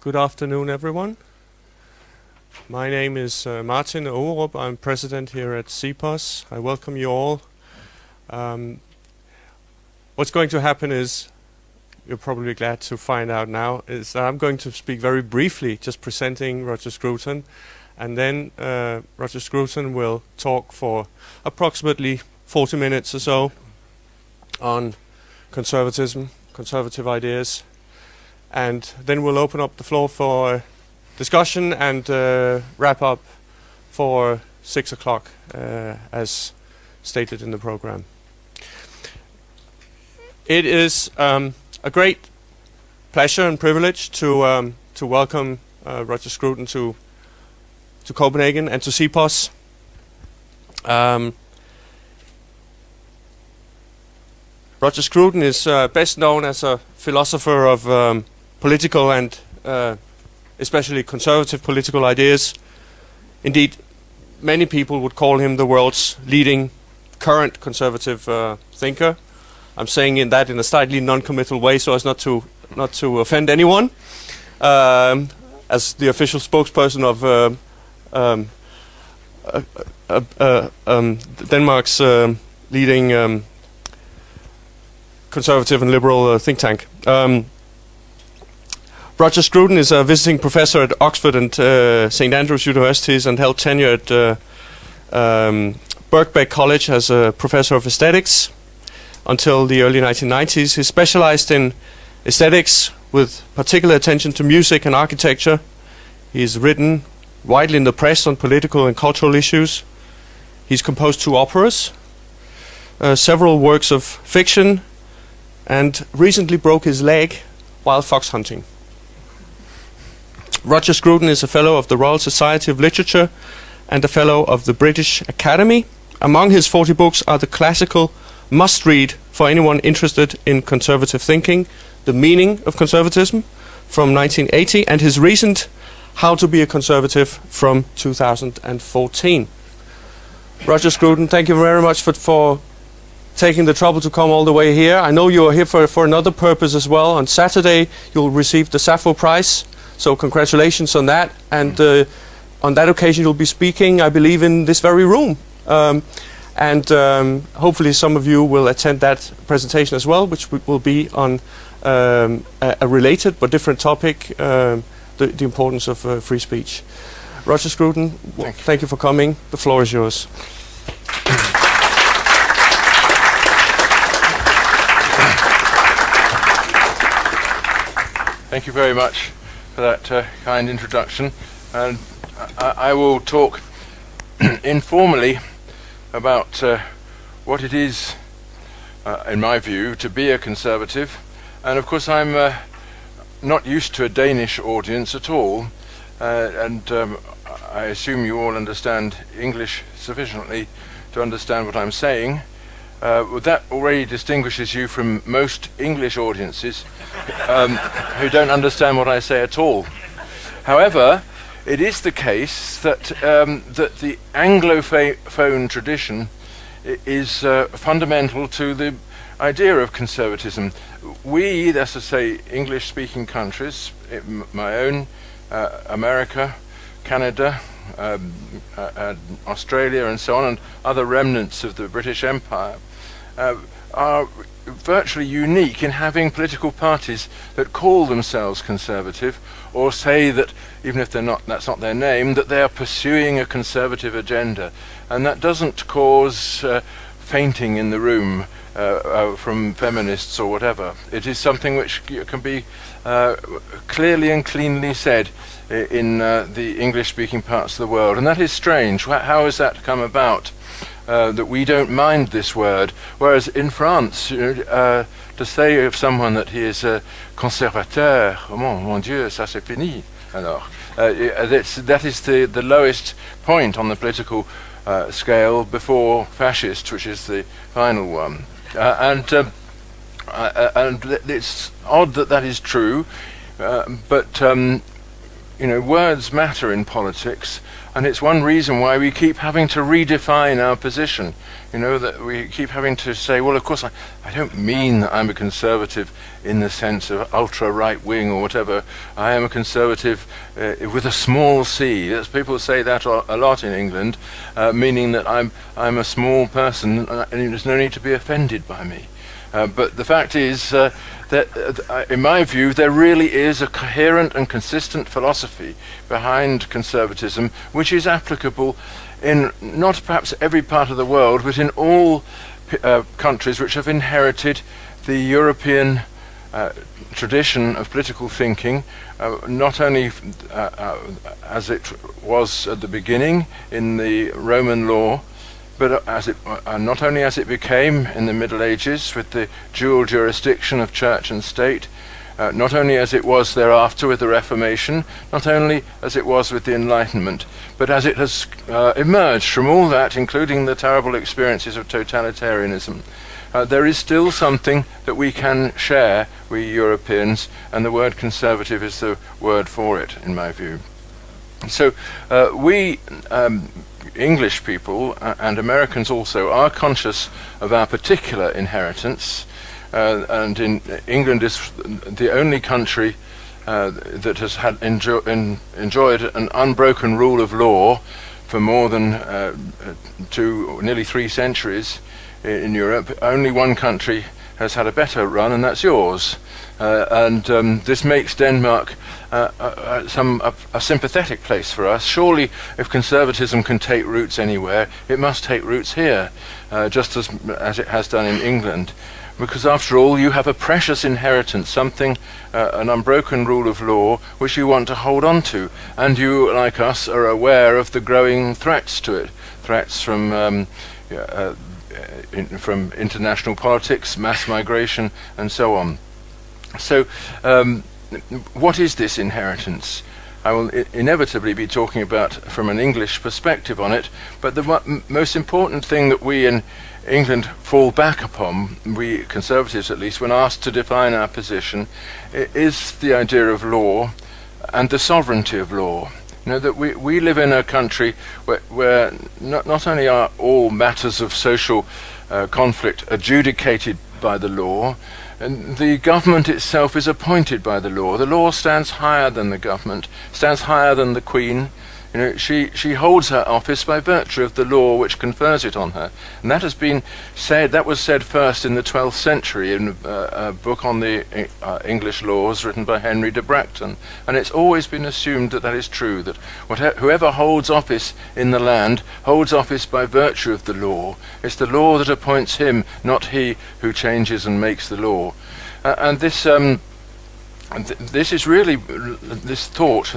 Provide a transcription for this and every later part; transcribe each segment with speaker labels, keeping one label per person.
Speaker 1: Good afternoon, everyone. My name is Martin Aarup. I'm president here at CEPOS. I welcome you all. What's going to happen is, you're probably glad to find out now, is that I'm going to speak very briefly, just presenting Roger Scruton, and then Roger Scruton will talk for approximately 40 minutes or so on conservatism, conservative ideas, and then we'll open up the floor for discussion and wrap up for 6 o'clock as stated in the program. It is a great pleasure and privilege to welcome Roger Scruton to Copenhagen and to CEPOS. Roger Scruton is best known as a philosopher of political and especially conservative political ideas. Indeed, many people would call him the world's leading current conservative thinker. I'm saying that in a slightly non-committal way, so as not to offend anyone. As the official spokesperson of Denmark's leading conservative and liberal think tank. Roger Scruton is a visiting professor at Oxford and St Andrews Universities and held tenure at Birkbeck College as a professor of aesthetics until the early 1990s. He specialized in aesthetics with particular attention to music and architecture. He's written widely in the press on political and cultural issues. He's composed 2 operas, several works of fiction, and recently broke his leg while fox hunting. Roger Scruton is a Fellow of the Royal Society of Literature and a Fellow of the British Academy. Among his 40 books are the classical must-read for anyone interested in conservative thinking, The Meaning of Conservatism from 1980, and his recent How to Be a Conservative from 2014. Roger Scruton, thank you very much for taking the trouble to come all the way here. I know you are here for another purpose as well. On Saturday, you'll receive the Sappho Prize. So congratulations on that, and on that occasion you'll be speaking, I believe, in this very room. Hopefully some of you will attend that presentation as well, which will be on a related but different topic, the importance of free speech. Roger Scruton, thank you for coming. The floor is yours.
Speaker 2: Thank you very much for that kind introduction, and I will talk informally about what it is, in my view, to be a conservative. And of course I'm not used to a Danish audience at all, and I assume you all understand English sufficiently to understand what I'm saying. That already distinguishes you from most English audiences who don't understand what I say at all. However, it is the case that that the Anglophone tradition is fundamental to the idea of conservatism. We, that's to say, English-speaking countries, my own, America, Canada, Australia and so on, and other remnants of the British Empire, are virtually unique in having political parties that call themselves conservative, or say that, even if that's not their name, that they are pursuing a conservative agenda. And that doesn't cause fainting in the room from feminists or whatever. It is something which can be clearly and cleanly said in the English-speaking parts of the world. And that is strange. How has that come about? That we don't mind this word, whereas in France, to say of someone that he is a conservateur, oh mon Dieu, ça c'est fini. Alors, that is the lowest point on the political scale before fascist, which is the final one. And it's odd that is true, but words matter in politics. And it's one reason why we keep having to redefine our position. That we keep having to say, well, of course, I don't mean that I'm a conservative in the sense of ultra-right-wing or whatever. I am a conservative with a small c. People say that a lot in England, meaning that I'm a small person and there's no need to be offended by me. But the fact is that, in my view, there really is a coherent and consistent philosophy behind conservatism, which is applicable in not perhaps every part of the world, but in all countries which have inherited the European tradition of political thinking, not only as it was at the beginning in the Roman law, but not only as it became in the Middle Ages with the dual jurisdiction of church and state, not only as it was thereafter with the Reformation, not only as it was with the Enlightenment, but as it has emerged from all that, including the terrible experiences of totalitarianism. There is still something that we can share, we Europeans, and the word conservative is the word for it, in my view. So we English people and Americans also are conscious of our particular inheritance, and in England is the only country that has had enjoyed an unbroken rule of law for more than nearly 3 centuries in Europe. Only one country has had a better run, and that's yours. And this makes Denmark a sympathetic place for us. Surely, if conservatism can take roots anywhere, it must take roots here, just as it has done in England. Because after all, you have a precious inheritance, something, an unbroken rule of law, which you want to hold on to. And you, like us, are aware of the growing threats to it. Threats from international politics, mass migration, and so on. So, what is this inheritance? I will inevitably be talking about from an English perspective on it, but the most important thing that we in England fall back upon, we conservatives at least, when asked to define our position, is the idea of law and the sovereignty of law. That we live in a country where not only are all matters of social conflict adjudicated by the law, and the government itself is appointed by the law. The law stands higher than the government, stands higher than the Queen. She holds her office by virtue of the law which confers it on her. And that was said first in the 12th century in a book on the English laws written by Henry de Bracton. And it's always been assumed that is true, that whoever holds office in the land holds office by virtue of the law. It's the law that appoints him, not he who changes and makes the law. And this is really, this thought,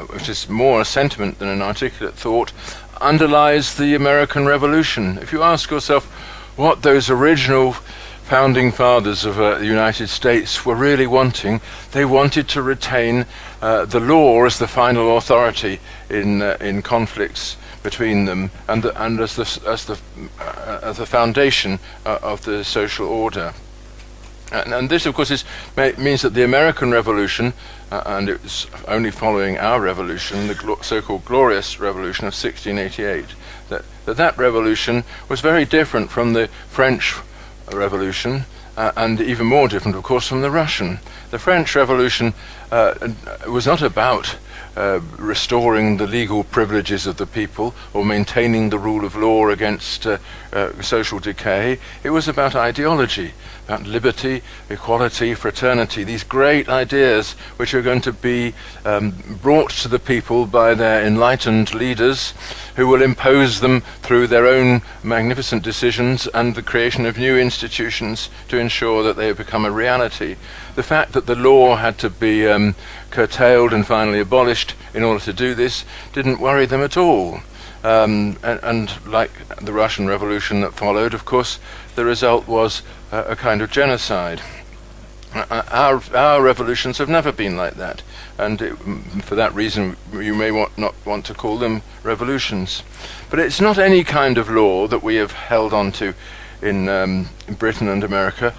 Speaker 2: which is more a sentiment than an articulate thought, underlies the American Revolution. If you ask yourself what those original founding fathers of the United States were really wanting, they wanted to retain the law as the final authority in conflicts between them, and as the foundation of the social order. And this, of course, means that the American Revolution, and it's only following our revolution, the so-called Glorious Revolution of 1688, that revolution was very different from the French Revolution, and even more different, of course, from the Russian. The French Revolution was not about restoring the legal privileges of the people or maintaining the rule of law against social decay. It was about ideology, about liberty, equality, fraternity, these great ideas which are going to be brought to the people by their enlightened leaders, who will impose them through their own magnificent decisions and the creation of new institutions to ensure that they become a reality. The fact that the law had to be curtailed and finally abolished in order to do this didn't worry them at all. And like the Russian Revolution that followed, of course, the result was a kind of genocide. Our revolutions have never been like that, and for that reason you may not want to call them revolutions. But it's not any kind of law that we have held on to in Britain and America,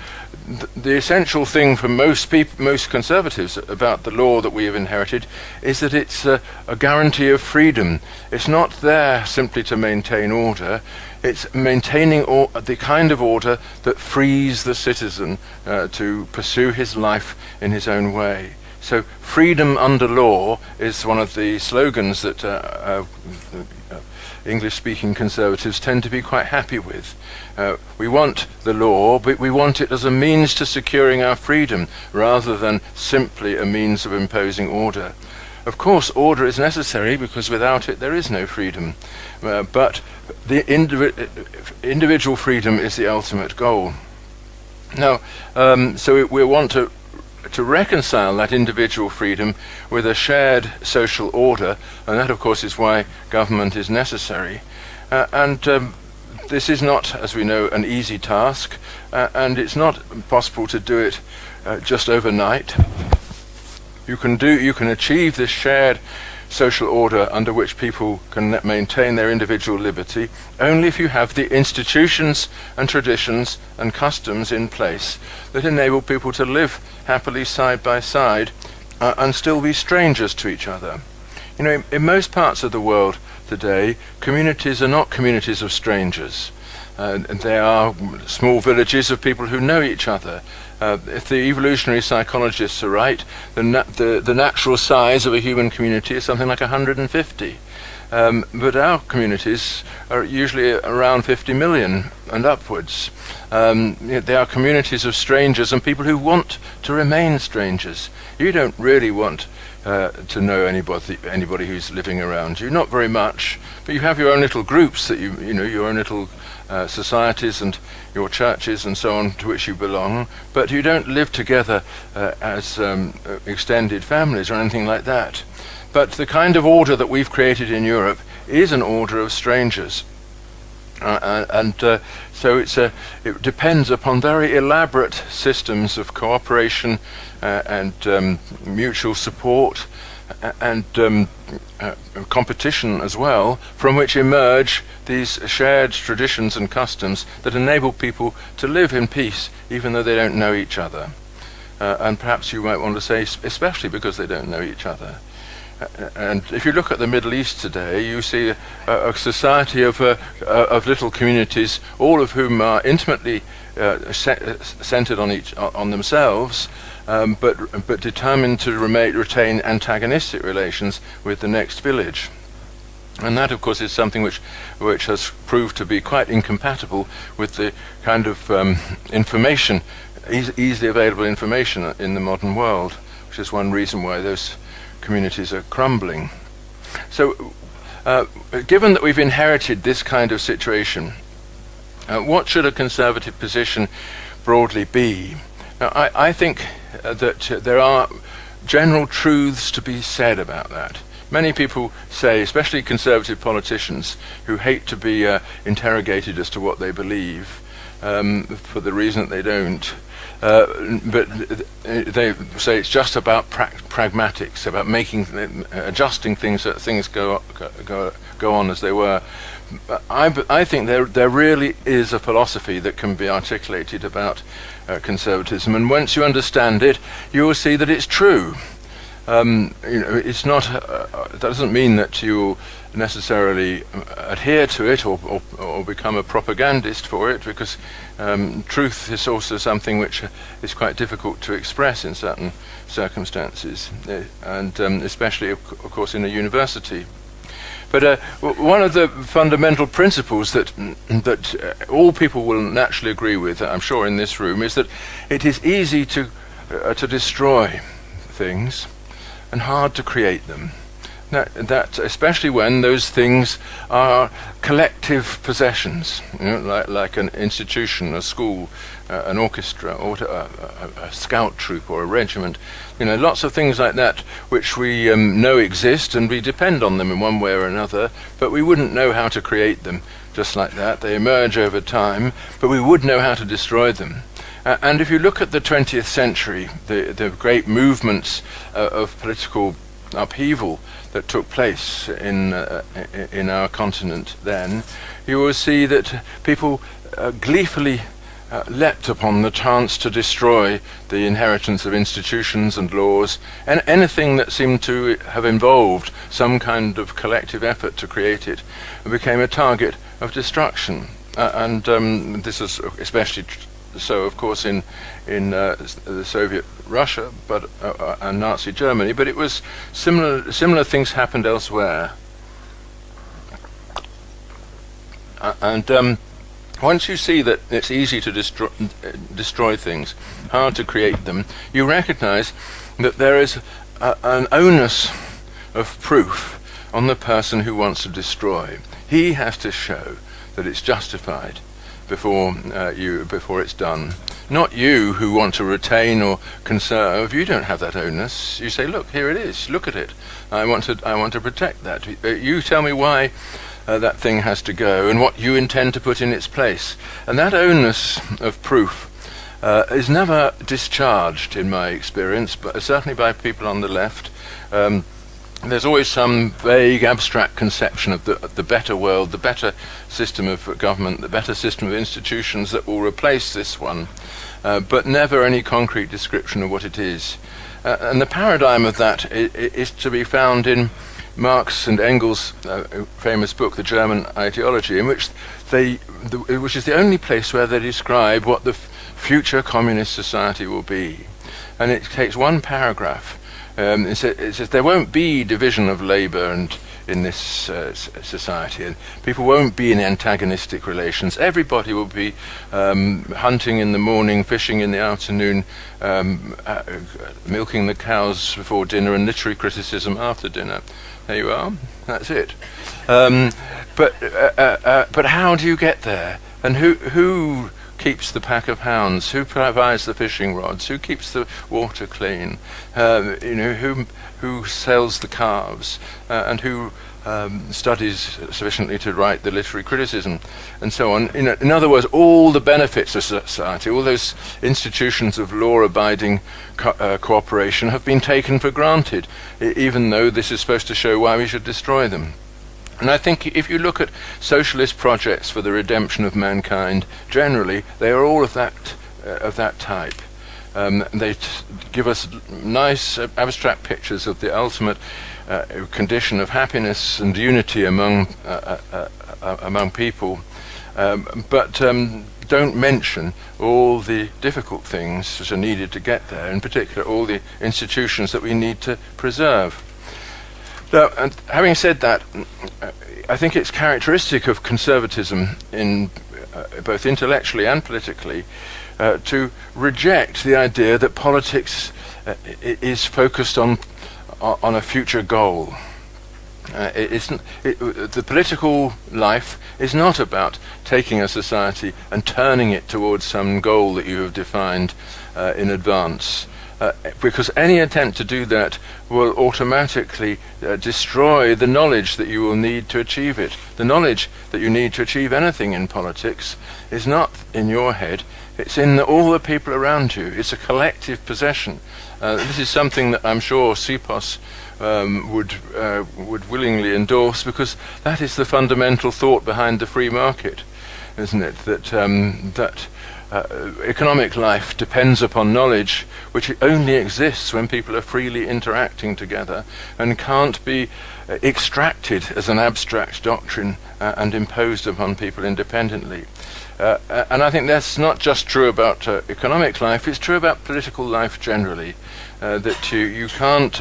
Speaker 2: the essential thing for most conservatives about the law that we have inherited is that it's a guarantee of freedom. It's not there simply to maintain order. It's maintaining the kind of order that frees the citizen to pursue his life in his own way. So freedom under law is one of the slogans that English-speaking conservatives tend to be quite happy with. We want the law, but we want it as a means to securing our freedom, rather than simply a means of imposing order. Of course, order is necessary, because without it there is no freedom. But the individual freedom is the ultimate goal. Now, so we want to reconcile that individual freedom with a shared social order, and that of course is why government is necessary. This is not, as we know, an easy task, and it's not possible to do it just overnight. You can achieve this shared social order under which people can maintain their individual liberty only if you have the institutions and traditions and customs in place that enable people to live happily side by side and still be strangers to each other. You know, in most parts of the world today, communities are not communities of strangers. They are small villages of people who know each other. If the evolutionary psychologists are right, the natural size of a human community is something like 150. But our communities are usually around 50 million and upwards. They are communities of strangers and people who want to remain strangers. You don't really want to know anybody who's living around you, not very much, but you have your own little groups that you know, your own little societies and your churches and so on to which you belong, but you don't live together as extended families or anything like that. But the kind of order that we've created in Europe is an order of strangers. So it depends upon very elaborate systems of cooperation and mutual support and competition as well, from which emerge these shared traditions and customs that enable people to live in peace even though they don't know each other. And perhaps you might want to say especially because they don't know each other. And if you look at the Middle East today, you see a society of little communities, all of whom are intimately centered on themselves, but determined to retain antagonistic relations with the next village. And that, of course, is something which has proved to be quite incompatible with the kind of information, easily available information in the modern world, which is one reason why those communities are crumbling. So, given that we've inherited this kind of situation, what should a conservative position broadly be? Now, I think that there are general truths to be said about that. Many people say, especially conservative politicians, who hate to be interrogated as to what they believe, for the reason that they don't, but they say it's just about pragmatics, about adjusting things so that things go on as they were. I think there really is a philosophy that can be articulated about conservatism, and once you understand it, you will see that it's true. It's not. That doesn't mean that you necessarily adhere to it or become a propagandist for it, because truth is also something which is quite difficult to express in certain circumstances, and especially, of course, in a university. But one of the fundamental principles that all people will naturally agree with, I'm sure, in this room, is that it is easy to destroy things and hard to create them. That especially when those things are collective possessions, like an institution, a school, an orchestra, or a scout troop, or a regiment. Lots of things like that which we know exist, and we depend on them in one way or another, but we wouldn't know how to create them just like that. They emerge over time, but we would know how to destroy them. And if you look at the 20th century, the great movements of political upheaval that took place in our continent then, you will see that people gleefully leapt upon the chance to destroy the inheritance of institutions and laws, and anything that seemed to have involved some kind of collective effort to create it became a target of destruction. And this is especially so, of course, in the Soviet Russia, but and Nazi Germany. But it was similar things happened elsewhere. Once you see that it's easy to destroy things, hard to create them, you recognize that there is an onus of proof on the person who wants to destroy. He has to show that it's justified before it's done. Not you who want to retain or conserve. You don't have that onus. You say, look, here it is. Look at it. I want to protect that. You tell me why that thing has to go and what you intend to put in its place. And that onus of proof is never discharged, in my experience, but certainly by people on the left. There's always some vague, abstract conception of the better world, the better system of government, the better system of institutions that will replace this one, but never any concrete description of what it is. And the paradigm of that is to be found in Marx and Engels' famous book, The German Ideology, in which which is the only place where they describe what the future communist society will be. And it takes one paragraph. It says there won't be division of labour and in this society, and people won't be in antagonistic relations. Everybody will be hunting in the morning, fishing in the afternoon, milking the cows before dinner, and literary criticism after dinner. There you are. That's it. But how do you get there? And who keeps the pack of hounds? Who provides the fishing rods? Who keeps the water clean? Who sells the calves? And who studies sufficiently to write the literary criticism, and so on. In other words, all the benefits of society, all those institutions of law-abiding cooperation have been taken for granted, even though this is supposed to show why we should destroy them. And I think if you look at socialist projects for the redemption of mankind, generally they are all of that type. They give us nice abstract pictures of the ultimate condition of happiness and unity among people, but don't mention all the difficult things that are needed to get there, in particular all the institutions that we need to preserve. Now, and having said that, I think it's characteristic of conservatism in both intellectually and politically to reject the idea that politics is focused on a future goal. The political life is not about taking a society and turning it towards some goal that you have defined in advance. Because any attempt to do that will automatically destroy the knowledge that you will need to achieve it. The knowledge that you need to achieve anything in politics is not in your head, it's in all the people around you. It's a collective possession. This is something that I'm sure CEPOS would willingly endorse, because that is the fundamental thought behind the free market, isn't it? That economic life depends upon knowledge, which only exists when people are freely interacting together and can't be extracted as an abstract doctrine and imposed upon people independently. And I think that's not just true about economic life, it's true about political life generally, that you can't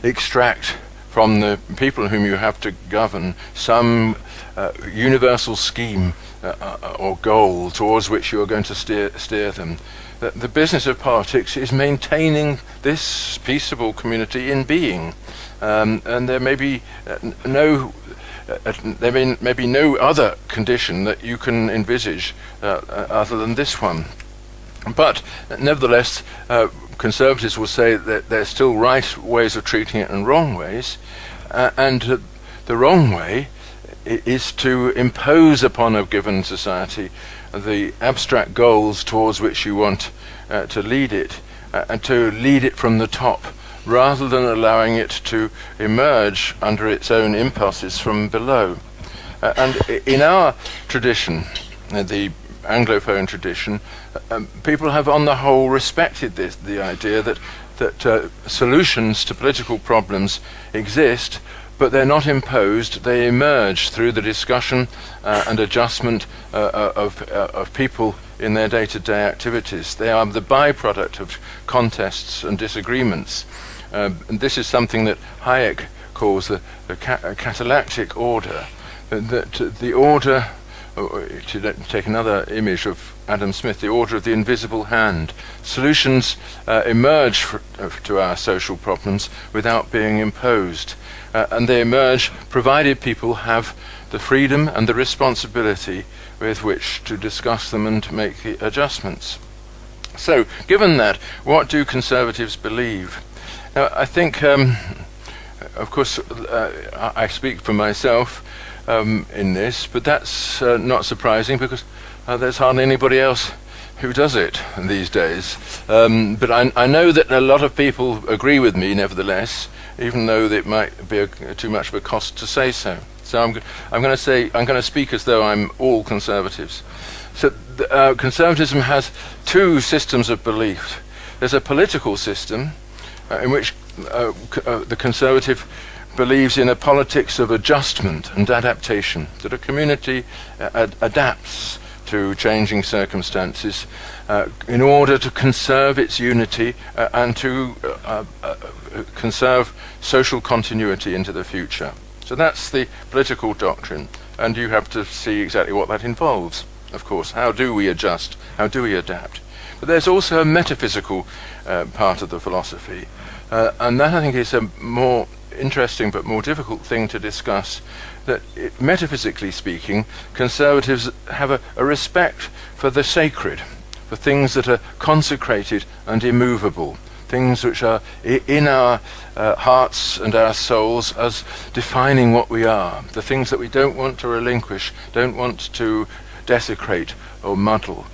Speaker 2: extract from the people whom you have to govern some universal scheme or goal towards which you are going to steer them. The business of politics is maintaining this peaceable community in being, and there may be no other condition that you can envisage other than this one. But nevertheless, conservatives will say that there's still right ways of treating it and wrong ways, and the wrong way is to impose upon a given society the abstract goals towards which you want to lead it, and to lead it from the top rather than allowing it to emerge under its own impulses from below. And in our tradition, the Anglophone tradition, people have on the whole respected the idea that solutions to political problems exist, but they're not imposed. They emerge through the discussion and adjustment of people in their day-to-day activities. They are the byproduct of contests and disagreements. And this is something that Hayek calls the catalactic order. That the order, to take another image of Adam Smith, the order of the invisible hand. Solutions emerge to our social problems without being imposed. And they emerge provided people have the freedom and the responsibility with which to discuss them and to make the adjustments. So, given that, what do conservatives believe? Now, I think, of course, I speak for myself in this, but that's not surprising because there's hardly anybody else who does it these days. But I know that a lot of people agree with me, nevertheless, even though it might be too much of a cost to say so. So I'm going to speak as though I'm all conservatives. So conservatism has two systems of belief. There's a political system in which the conservative believes in a politics of adjustment and adaptation, that a community adapts to changing circumstances in order to conserve its unity and to conserve social continuity into the future. So that's the political doctrine, and you have to see exactly what that involves, of course. How do we adjust? How do we adapt? But there's also a metaphysical part of the philosophy, and that I think is a more interesting but more difficult thing to discuss, that metaphysically speaking, conservatives have a respect for the sacred, for things that are consecrated and immovable, things which are in our hearts and our souls as defining what we are, the things that we don't want to relinquish, don't want to desecrate or muddle.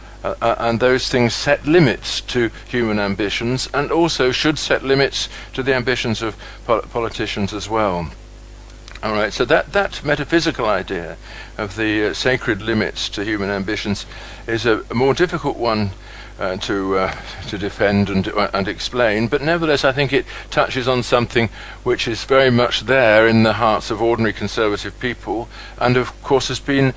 Speaker 2: And those things set limits to human ambitions, and also should set limits to the ambitions of politicians as well. All right, so that metaphysical idea of the sacred limits to human ambitions is a more difficult one to defend and explain, but nevertheless I think it touches on something which is very much there in the hearts of ordinary conservative people, and of course has been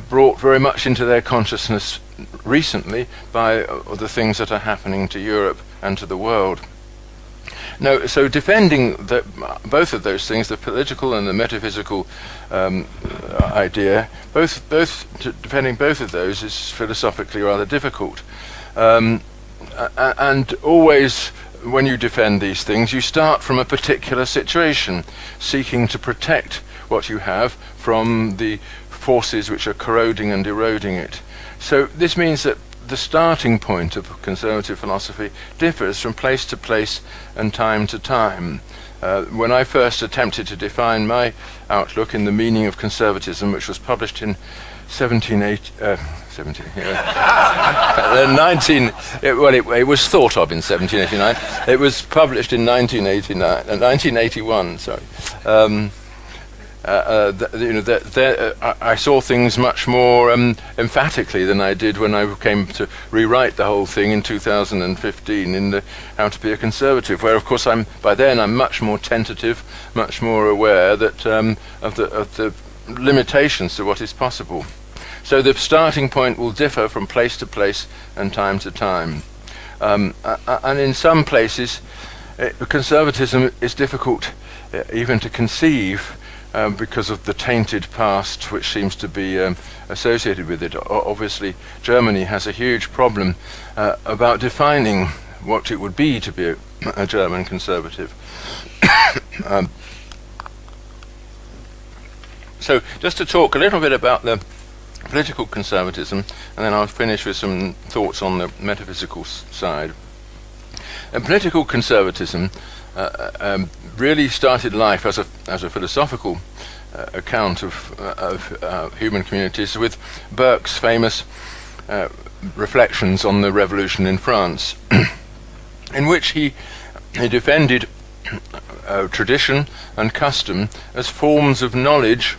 Speaker 2: brought very much into their consciousness recently by the things that are happening to Europe and to the world. No, so defending both of those things, the political and the metaphysical idea, defending both of those is philosophically rather difficult. And always, when you defend these things, you start from a particular situation, seeking to protect what you have from the forces which are corroding and eroding it. So this means that the starting point of conservative philosophy differs from place to place and time to time. When I first attempted to define my outlook in the meaning of conservatism, which was published in it was thought of in 1789. It was published in 1981. Sorry. I saw things much more emphatically than I did when I came to rewrite the whole thing in 2015 in the How to Be a Conservative, where of course by then I'm much more tentative, much more aware that of the limitations to what is possible. So the starting point will differ from place to place and time to time. And in some places, conservatism is difficult even to conceive because of the tainted past which seems to be associated with it. Obviously, Germany has a huge problem about defining what it would be to be a German conservative. So just to talk a little bit about the political conservatism, and then I'll finish with some thoughts on the metaphysical side. Political conservatism really started life as a philosophical account of human communities with Burke's famous Reflections on the Revolution in France, in which he defended tradition and custom as forms of knowledge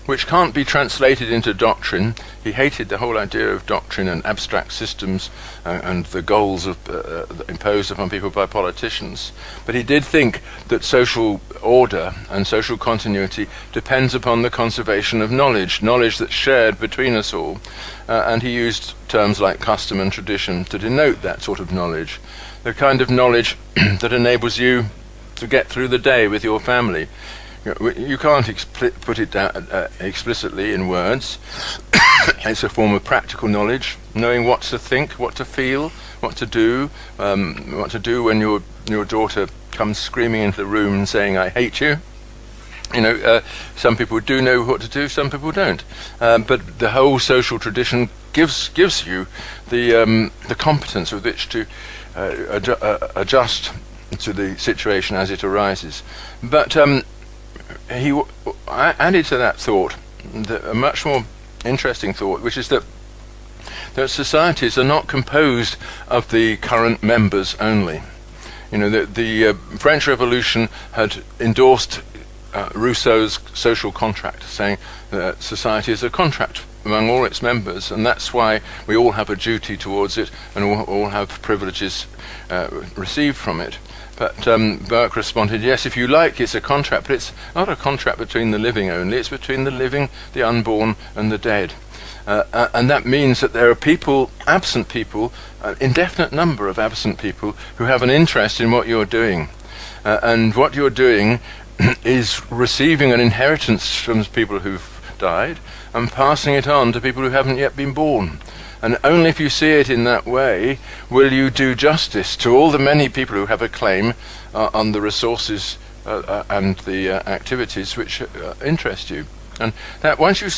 Speaker 2: which can't be translated into doctrine. He hated the whole idea of doctrine and abstract systems and the goals imposed upon people by politicians. But he did think that social order and social continuity depends upon the conservation of knowledge that's shared between us all. And he used terms like custom and tradition to denote that sort of knowledge, the kind of knowledge that enables you to get through the day with your family. You can't put it down explicitly in words. It's a form of practical knowledge, knowing what to think, what to feel, what to do when your daughter comes screaming into the room and saying, "I hate you." Some people do know what to do, some people don't. But the whole social tradition gives you the competence with which to adjust to the situation as it arises. But I added to that thought a much more interesting thought, which is that societies are not composed of the current members only. The French Revolution had endorsed Rousseau's social contract, saying that society is a contract among all its members, and that's why we all have a duty towards it and all have privileges received from it. But Burke responded, yes, if you like, it's a contract, but it's not a contract between the living only, it's between the living, the unborn, and the dead. And that means that there are people, absent people, an indefinite number of absent people, who have an interest in what you're doing. And what you're doing is receiving an inheritance from people who've died and passing it on to people who haven't yet been born. And only if you see it in that way will you do justice to all the many people who have a claim on the resources and the activities which interest you. And that once you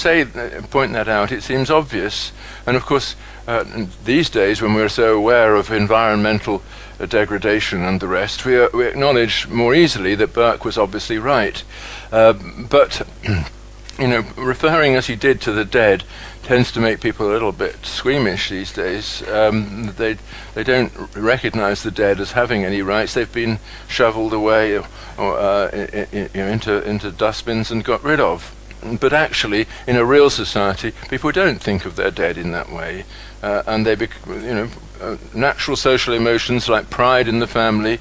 Speaker 2: point that out, it seems obvious. And of course, these days, when we're so aware of environmental degradation and the rest, we acknowledge more easily that Burke was obviously right. But referring as he did to the dead tends to make people a little bit squeamish these days. They don't recognize the dead as having any rights. They've been shoveled away into dustbins and got rid of. But actually, in a real society, people don't think of their dead in that way, and they, natural social emotions like pride in the family,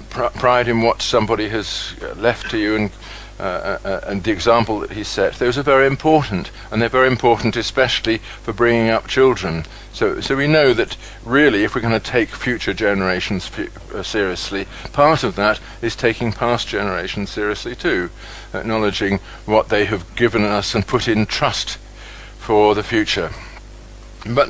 Speaker 2: pride in what somebody has left to you, and the example that he set, those are very important, and they're very important especially for bringing up children. So we know that really, if we're going to take future generations seriously, part of that is taking past generations seriously too, acknowledging what they have given us and put in trust for the future. But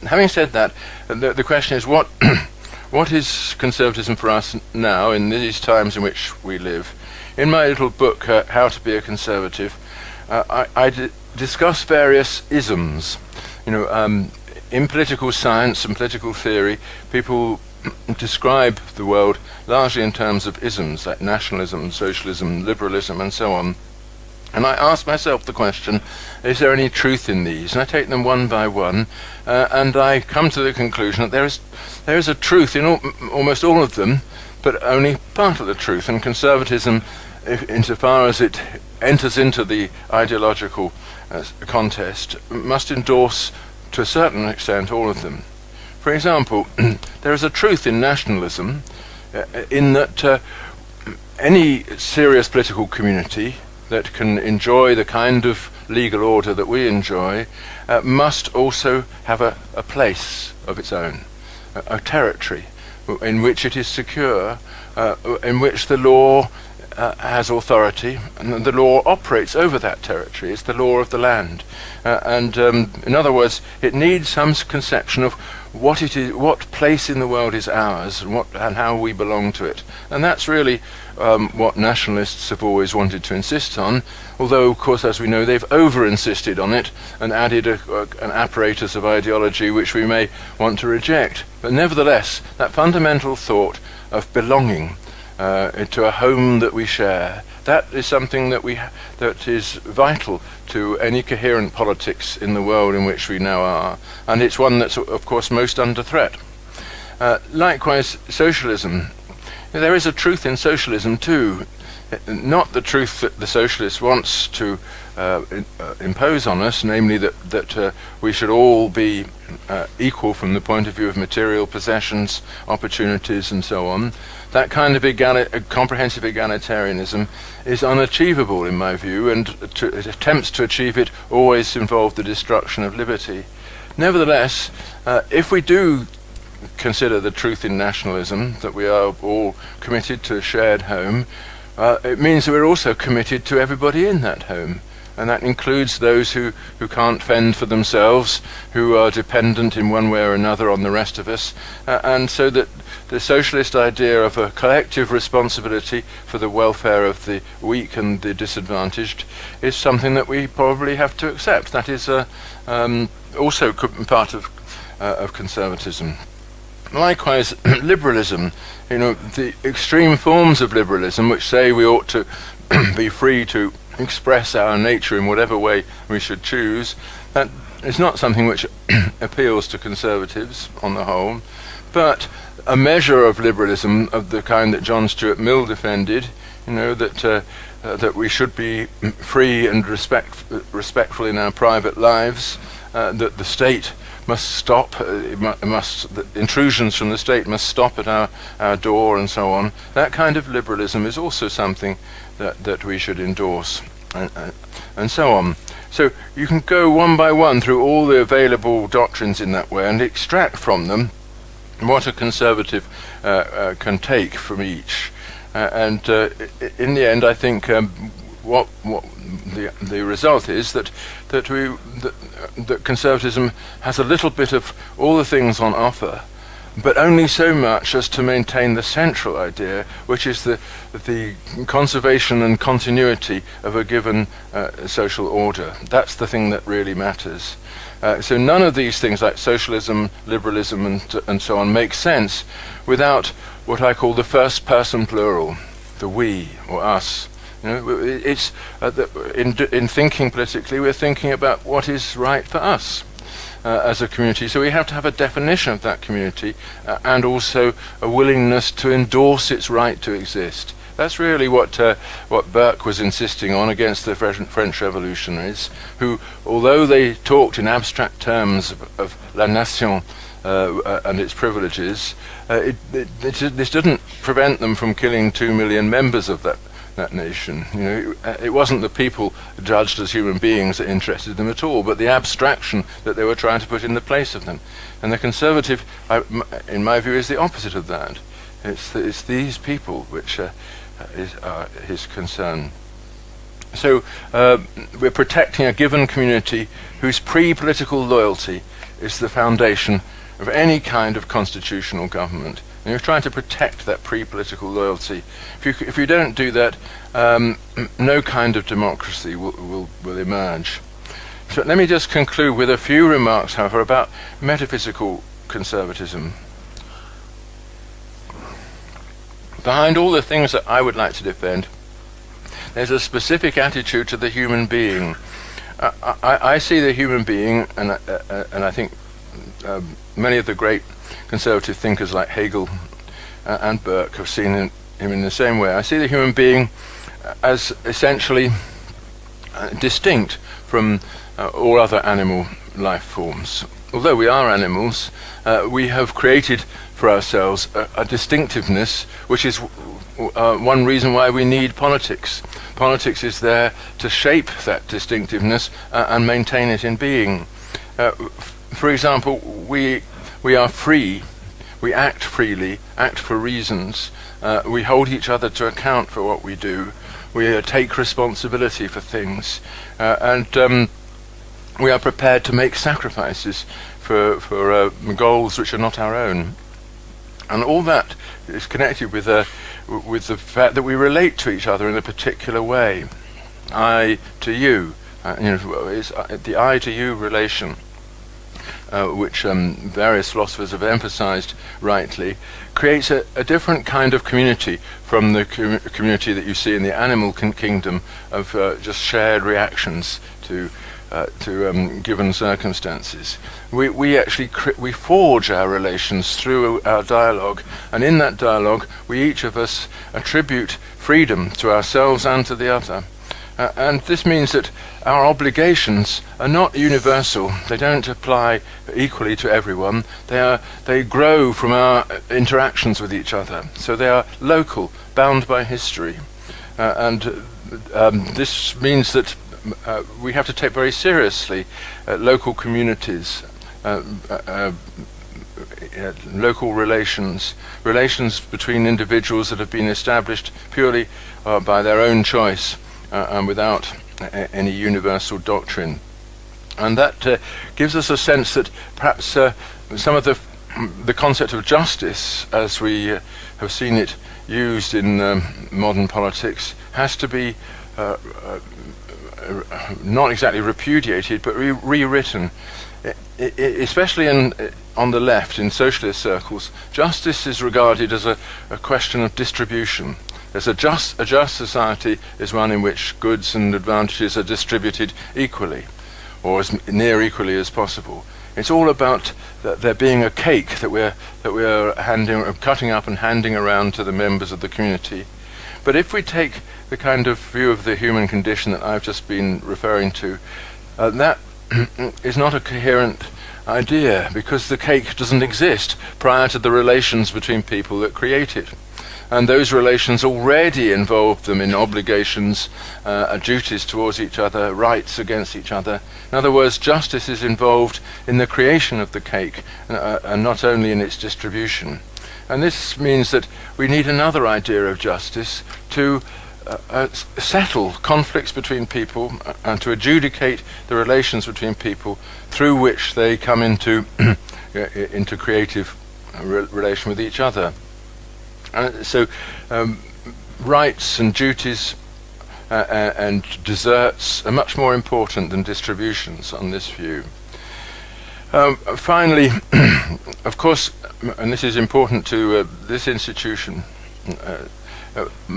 Speaker 2: having said that, the question is what is conservatism for us now in these times in which we live? In my little book, How to Be a Conservative, I discuss various isms. In political science and political theory, people describe the world largely in terms of isms, like nationalism, socialism, liberalism, and so on. And I ask myself the question, is there any truth in these? And I take them one by one, and I come to the conclusion that there is a truth in almost all of them, but only part of the truth. And conservatism, insofar as it enters into the ideological contest, must endorse to a certain extent all of them. For example, there is a truth in nationalism in that any serious political community that can enjoy the kind of legal order that we enjoy must also have a place of its own, a territory in which it is secure, in which the law has authority, and the law operates over that territory. It's the law of the land. In other words, it needs some conception of what it is, what place in the world is ours, and how we belong to it. And that's really what nationalists have always wanted to insist on, although, of course, as we know, they've over-insisted on it and added an apparatus of ideology which we may want to reject. But nevertheless, that fundamental thought of belonging to a home that we share, that is something that is vital to any coherent politics in the world in which we now are, and it's one that's of course most under threat. Likewise, socialism There is a truth in socialism too, not the truth that the socialist wants to impose on us, namely that we should all be equal from the point of view of material possessions, opportunities, and so on. That kind of comprehensive egalitarianism is unachievable in my view, and attempts to achieve it always involve the destruction of liberty. Nevertheless, if we do consider the truth in nationalism, that we are all committed to a shared home, it means that we're also committed to everybody in that home. And that includes those who can't fend for themselves, who are dependent in one way or another on the rest of us. And so that the socialist idea of a collective responsibility for the welfare of the weak and the disadvantaged is something that we probably have to accept. That is also part of conservatism. Likewise, liberalism, the extreme forms of liberalism, which say we ought to be free to express our nature in whatever way we should choose, that is not something which appeals to conservatives on the whole, but a measure of liberalism of the kind that John Stuart Mill defended, that we should be free and respectful in our private lives, that the state must stop, the intrusions from the state must stop at our door, and so on. That kind of liberalism is also something that we should endorse, and so on. So you can go one by one through all the available doctrines in that way and extract from them what a conservative can take from each. And in the end, I think what the result is that conservatism has a little bit of all the things on offer, but only so much as to maintain the central idea, which is the conservation and continuity of a given social order. That's the thing that really matters. So none of these things like socialism, liberalism, and so on make sense without what I call the first person plural, the we or us. It's in thinking politically, we're thinking about what is right for us as a community. So we have to have a definition of that community and also a willingness to endorse its right to exist. That's really what Burke was insisting on against the French revolutionaries, who, although they talked in abstract terms of la nation and its privileges, this didn't prevent them from killing 2 million members of that nation. It wasn't the people judged as human beings that interested them at all, but the abstraction that they were trying to put in the place of them. And the conservative, in my view, is the opposite of that. It's these people which is his concern. So we're protecting a given community whose pre-political loyalty is the foundation of any kind of constitutional government. And you're trying to protect that pre-political loyalty. If you don't do that, no kind of democracy will emerge. So let me just conclude with a few remarks, however, about metaphysical conservatism. Behind all the things that I would like to defend, there's a specific attitude to the human being. I see the human being, and I think many of the great conservative thinkers like Hegel and Burke have seen him in the same way. I see the human being as essentially distinct from all other animal life forms. Although we are animals, we have created for ourselves a distinctiveness, which is one reason why we need politics. Politics is there to shape that distinctiveness and maintain it in being. For example, we are free, we act freely, act for reasons, we hold each other to account for what we do, we take responsibility for things, and we are prepared to make sacrifices for goals which are not our own. And all that is connected with the fact that we relate to each other in a particular way. I to you, it's the I to you relation, which various philosophers have emphasized rightly, creates a different kind of community from the community that you see in the animal kingdom of just shared reactions to given circumstances. We actually we forge our relations through our dialogue, and in that dialogue we each of us attribute freedom to ourselves and to the other. And this means that our obligations are not universal. They don't apply equally to everyone. They grow from our interactions with each other. So they are local, bound by history. This means that we have to take very seriously local communities, local relations between individuals that have been established purely by their own choice and without any universal doctrine. And that gives us a sense that perhaps some of the concept of justice, as we have seen it used in modern politics, has to be not exactly repudiated, but rewritten. Especially on the left, in socialist circles, justice is regarded as a question of distribution. There's a just society is one in which goods and advantages are distributed equally, or as near equally as possible. It's all about there being a cake that we're cutting up and handing around to the members of the community. But if we take the kind of view of the human condition that I've just been referring to, that is not a coherent idea, because the cake doesn't exist prior to the relations between people that create it. And those relations already involve them in obligations, duties towards each other, rights against each other. In other words, justice is involved in the creation of the cake, and not only in its distribution. And this means that we need another idea of justice to settle conflicts between people and to adjudicate the relations between people through which they come into into creative relation with each other. So rights and duties and deserts are much more important than distributions on this view. Finally, of course, and this is important to this institution,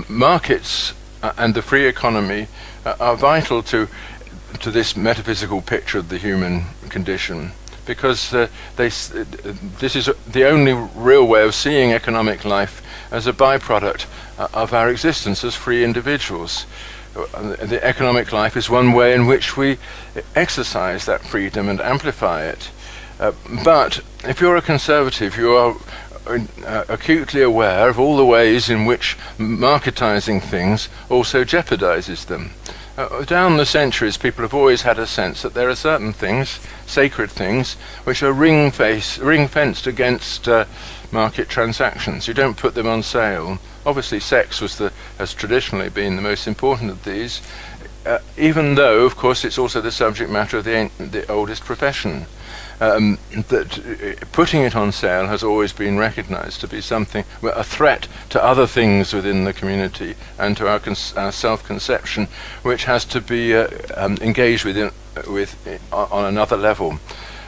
Speaker 2: markets and the free economy are vital to this metaphysical picture of the human condition, because this is the only real way of seeing economic life as a byproduct of our existence as free individuals. The economic life is one way in which we exercise that freedom and amplify it. But if you're a conservative, you are acutely aware of all the ways in which marketizing things also jeopardizes them. Down the centuries, people have always had a sense that there are certain things, sacred things, which are ring-fenced against market transactions. You don't put them on sale. Obviously, sex has traditionally been the most important of these, even though, of course, it's also the subject matter of the oldest profession. That putting it on sale has always been recognized to be something, a threat to other things within the community and to our self-conception, which has to be engaged with on another level.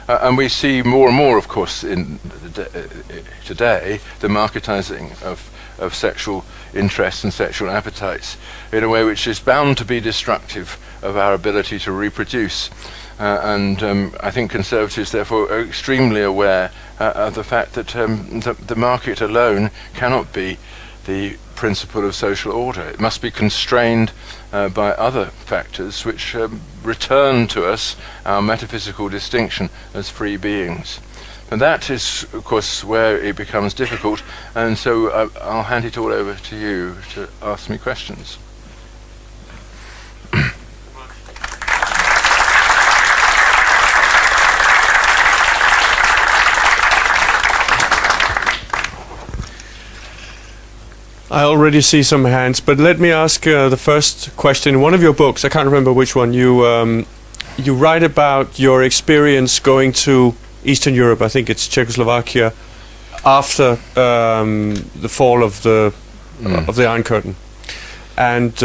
Speaker 2: And we see more and more, of course, today, the marketizing of sexual interests and sexual appetites in a way which is bound to be destructive of our ability to reproduce. I think conservatives, therefore, are extremely aware of the fact that the market alone cannot be the principle of social order. It must be constrained by other factors which return to us our metaphysical distinction as free beings. And that is, of course, where it becomes difficult, and so I'll hand it all over to you to ask me questions.
Speaker 1: I already see some hands, but let me ask the first question. In one of your books, I can't remember which one, you write about your experience going to Eastern Europe, I think it's Czechoslovakia, after the fall of the Iron Curtain and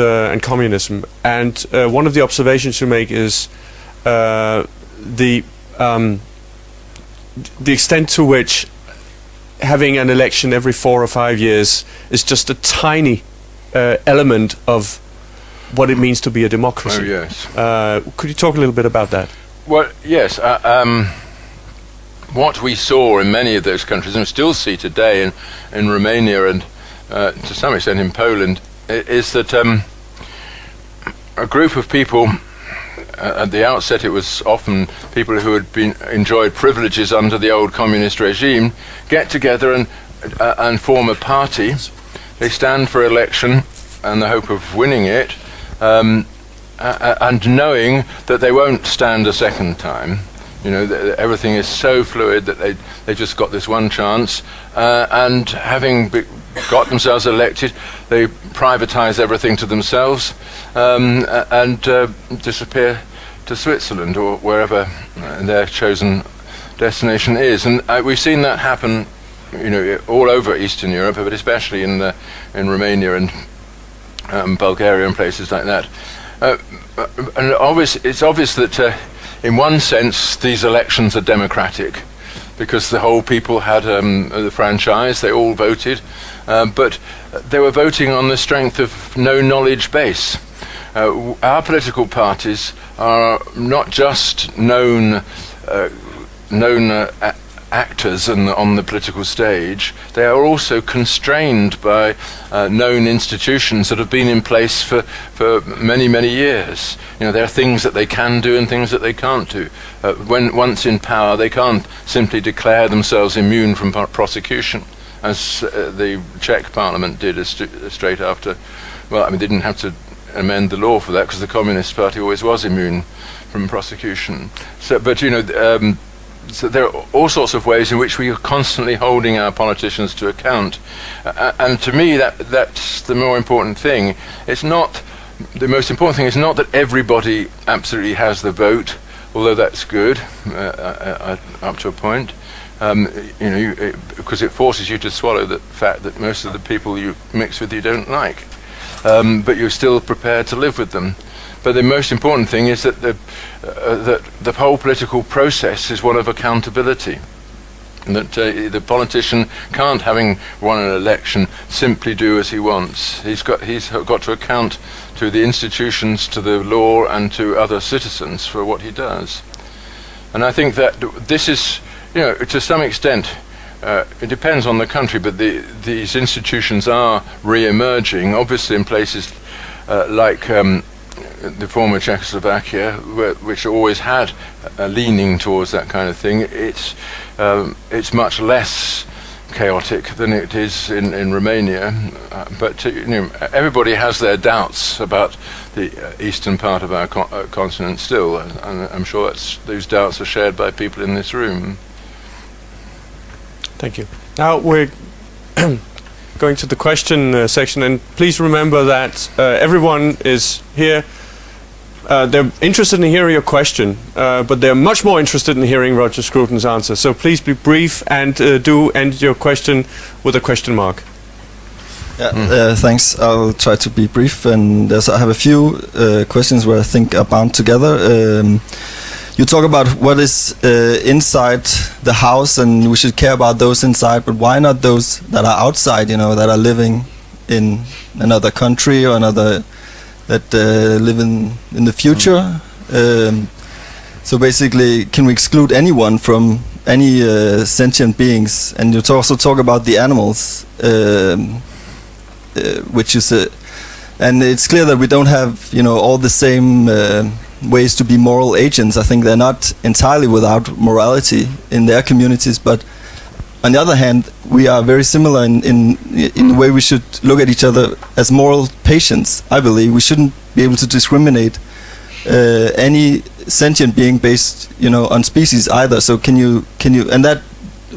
Speaker 1: communism. And one of the observations you make is the extent to which having an election every 4 or 5 years is just a tiny element of what it means to be a democracy.
Speaker 2: Oh, yes.
Speaker 1: Could you talk a little bit about that?
Speaker 2: Well, yes. What we saw in many of those countries, and we still see today in Romania and to some extent in Poland, is that a group of people, at the outset it was often people who had enjoyed privileges under the old communist regime, get together and form a party. They stand for election and the hope of winning it, and knowing that they won't stand a second time. You know, everything is so fluid that they just got this one chance, and having got themselves elected, they privatize everything to themselves and disappear to Switzerland or wherever their chosen destination is. And we've seen that happen, you know, all over Eastern Europe, but especially in Romania and Bulgaria and places like that. And it's obvious that in one sense these elections are democratic, because the whole people had the franchise, they all voted, but they were voting on the strength of no knowledge base. Our political parties are not just known actors on the political stage, they are also constrained by known institutions that have been in place for many, many years. You know, there are things that they can do and things that they can't do. When once in power, they can't simply declare themselves immune from prosecution, as the Czech parliament did straight after. Well, I mean, they didn't have to amend the law for that, because the Communist Party always was immune from prosecution. So, but you know. So there are all sorts of ways in which we are constantly holding our politicians to account, and to me that's the more important thing. It's not the most important thing is not that everybody absolutely has the vote, although that's good up to a point. You know, because it forces you to swallow the fact that most of the people you mix with you don't like, but you're still prepared to live with them. But the most important thing is that the whole political process is one of accountability. And that the politician can't, having won an election, simply do as he wants. He's got to account to the institutions, to the law, and to other citizens for what he does. And I think that this is, you know, to some extent, it depends on the country, but these institutions are re-emerging, obviously in places like the former Czechoslovakia, which always had a leaning towards that kind of thing. It's much less chaotic than it is in Romania, but you know, everybody has their doubts about the eastern part of our continent still, and I'm sure those doubts are shared by people in this room.
Speaker 1: Thank you. Now we're going to the question section, and please remember that everyone is here. They're interested in hearing your question, but they're much more interested in hearing Roger Scruton's answer. So please be brief, and do end your question with a question mark.
Speaker 3: Yeah, thanks. I'll try to be brief, and I have a few questions where I think are bound together. You talk about what is inside the house, and we should care about those inside, but why not those that are outside, you know, that are living in another country or another, that live in the future? So basically, can we exclude anyone from any sentient beings? And you also talk about the animals, which is and it's clear that we don't have, you know, all the same ways to be moral agents. I think they're not entirely without morality in their communities, but on the other hand, we are very similar in the way we should look at each other as moral patients. I believe we shouldn't be able to discriminate any sentient being based, you know, on species either. So can you, and that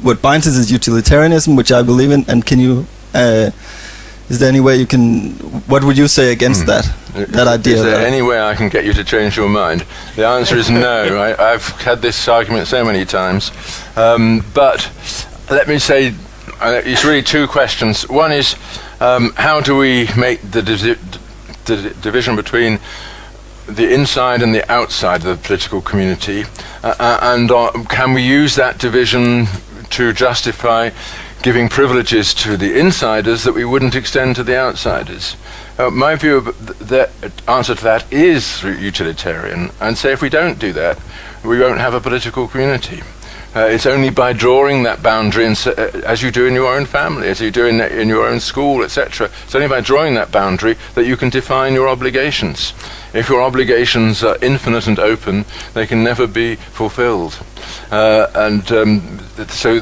Speaker 3: what binds us is utilitarianism, which I believe in. And can you, is there any way you can? What would you say against that idea?
Speaker 2: Is there any way I can get you to change your mind? The answer is no. I've had this argument so many times, but. Let me say, it's really two questions. One is, how do we make the division between the inside and the outside of the political community, and can we use that division to justify giving privileges to the insiders that we wouldn't extend to the outsiders. My view of the answer to that is utilitarian, and say if we don't do that, we won't have a political community. It's only by drawing that boundary, as you do in your own family, as you do in your own school, etc. It's only by drawing that boundary that you can define your obligations. If your obligations are infinite and open, they can never be fulfilled. So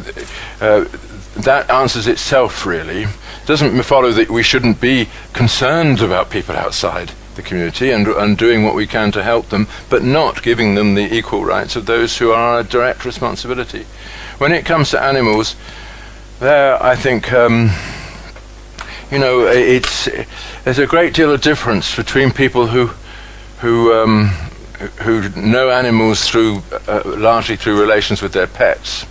Speaker 2: that answers itself, really. It doesn't follow that we shouldn't be concerned about people outside the community and doing what we can to help them, but not giving them the equal rights of those who are our direct responsibility. When it comes to animals, there I think there's a great deal of difference between people who know animals largely through relations with their pets.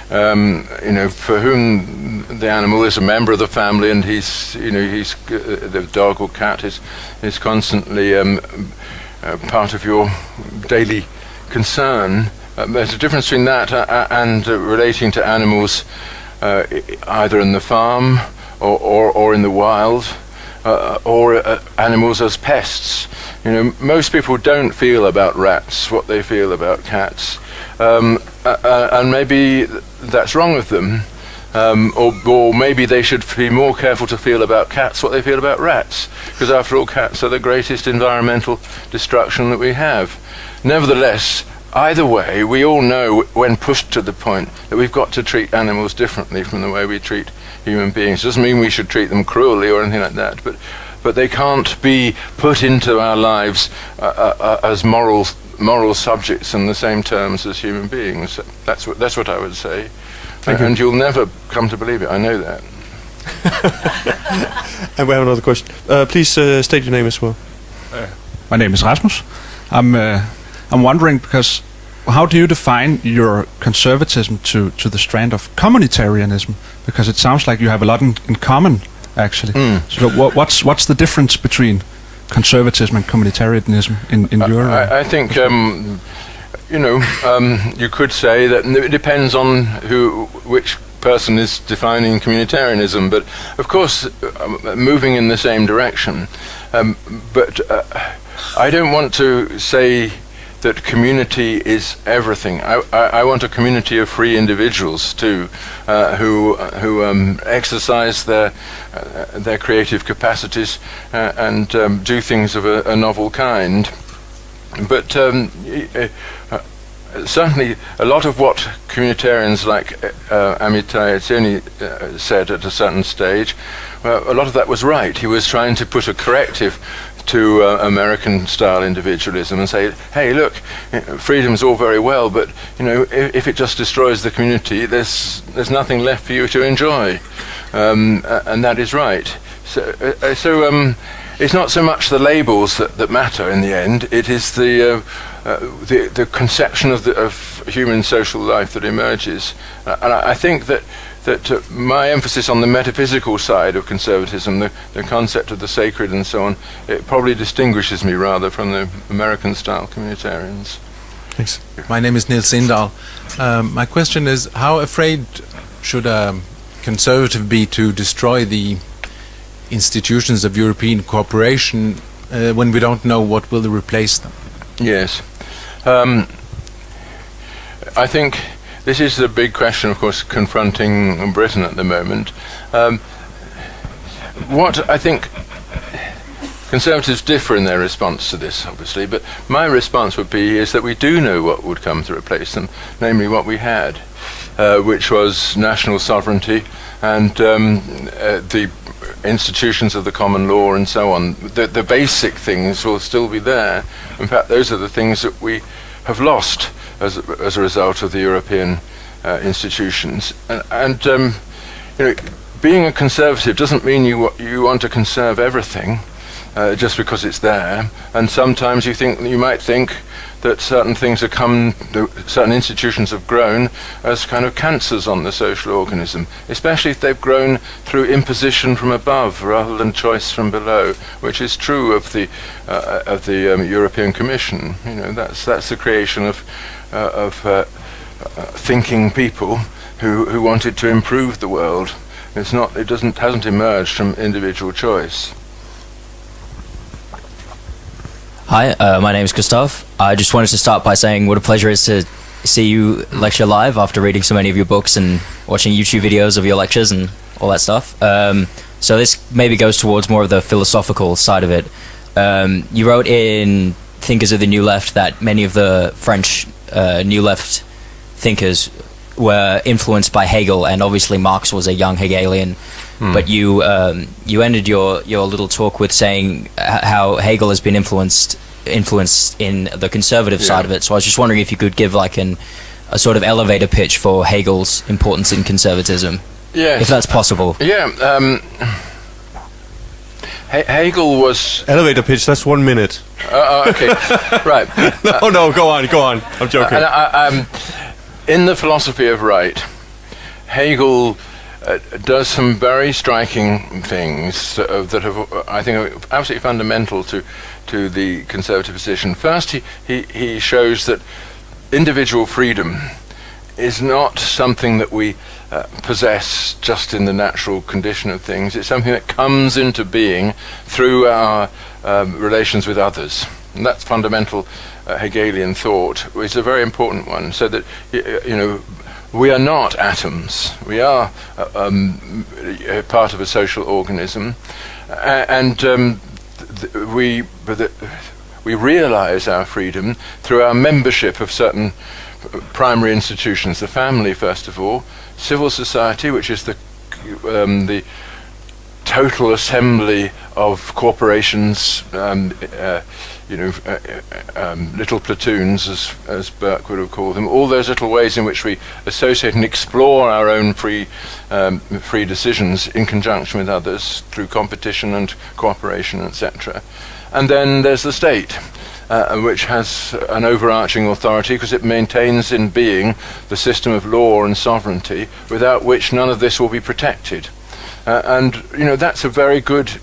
Speaker 2: For whom the animal is a member of the family, and he's the dog or cat is constantly part of your daily concern. There's a difference between that and relating to animals either in the farm or in the wild, or animals as pests. Most people don't feel about rats what they feel about cats. And maybe that's wrong with them, or maybe they should be more careful to feel about cats what they feel about rats, because after all, cats are the greatest environmental destruction that we have. Nevertheless, either way, we all know when pushed to the point that we've got to treat animals differently from the way we treat human beings. It doesn't mean we should treat them cruelly or anything like that, but they can't be put into our lives as moral subjects in the same terms as human beings. That's what I would say. And you'll never come to believe it. I know that.
Speaker 1: And we have another question. Please state your name as well.
Speaker 4: My name is Rasmus. I'm wondering, because how do you define your conservatism to the strand of communitarianism? Because it sounds like you have a lot in common, actually. So what's the difference between conservatism and communitarianism in your...
Speaker 2: I think, you could say that it depends on which person is defining communitarianism, but of course moving in the same direction. But I don't want to say that community is everything. I want a community of free individuals too, who exercise their creative capacities and do things of a novel kind. But certainly a lot of what communitarians like Amitai Etienne said at a certain stage, well, a lot of that was right. He was trying to put a corrective to American-style individualism and say, hey, look, freedom's all very well, but if it just destroys the community, there's nothing left for you to enjoy, and that is right. So it's not so much the labels that matter in the end. It is the conception of human social life that emerges, and I think that my emphasis on the metaphysical side of conservatism, the concept of the sacred and so on, it probably distinguishes me rather from the American-style communitarians.
Speaker 1: Thanks.
Speaker 5: My name is Niels Sindal. My question is, how afraid should a conservative be to destroy the institutions of European cooperation when we don't know what will replace them?
Speaker 2: Yes. I think this is the big question, of course, confronting Britain at the moment. What I think Conservatives differ in their response to this, obviously, but my response would be is that we do know what would come to replace them, namely what we had, which was national sovereignty and the institutions of the common law and so on. The basic things will still be there. In fact, those are the things that we have lost as a result of the European institutions. And being a conservative doesn't mean you want to conserve everything just because it's there. And sometimes you might think that certain things certain institutions have grown as kind of cancers on the social organism, especially if they've grown through imposition from above rather than choice from below, which is true of the European Commission. That's the creation of thinking people who wanted to improve the world. Hasn't emerged from individual choice.
Speaker 6: Hi, my name is Gustav. I just wanted to start by saying what a pleasure it is to see you lecture live after reading so many of your books and watching YouTube videos of your lectures and all that stuff. So this maybe goes towards more of the philosophical side of it. You wrote in Thinkers of the New Left that many of the French New Left thinkers were influenced by Hegel, and obviously Marx was a young Hegelian. But you ended your little talk with saying how Hegel has been influenced in the conservative side of it. So I was just wondering if you could give like a sort of elevator pitch for Hegel's importance in conservatism, if that's possible.
Speaker 2: Hegel was
Speaker 1: Elevator pitch, that's 1 minute.
Speaker 2: okay, right.
Speaker 1: No, go on. I'm joking.
Speaker 2: In the philosophy of right, Hegel does some very striking things that have, I think, are absolutely fundamental to the conservative position. First, he shows that individual freedom is not something that we possess just in the natural condition of things. It's something that comes into being through our relations with others. And that's fundamental Hegelian thought. It's a very important one, so that, we are not atoms. We are part of a social organism, and we realize our freedom through our membership of certain primary institutions. The family, first of all, civil society, which is the total assembly of corporations, little platoons, as Burke would have called them, all those little ways in which we associate and explore our own free decisions in conjunction with others through competition and cooperation, etc. And then there's the state, which has an overarching authority because it maintains in being the system of law and sovereignty, without which none of this will be protected. And that's a very good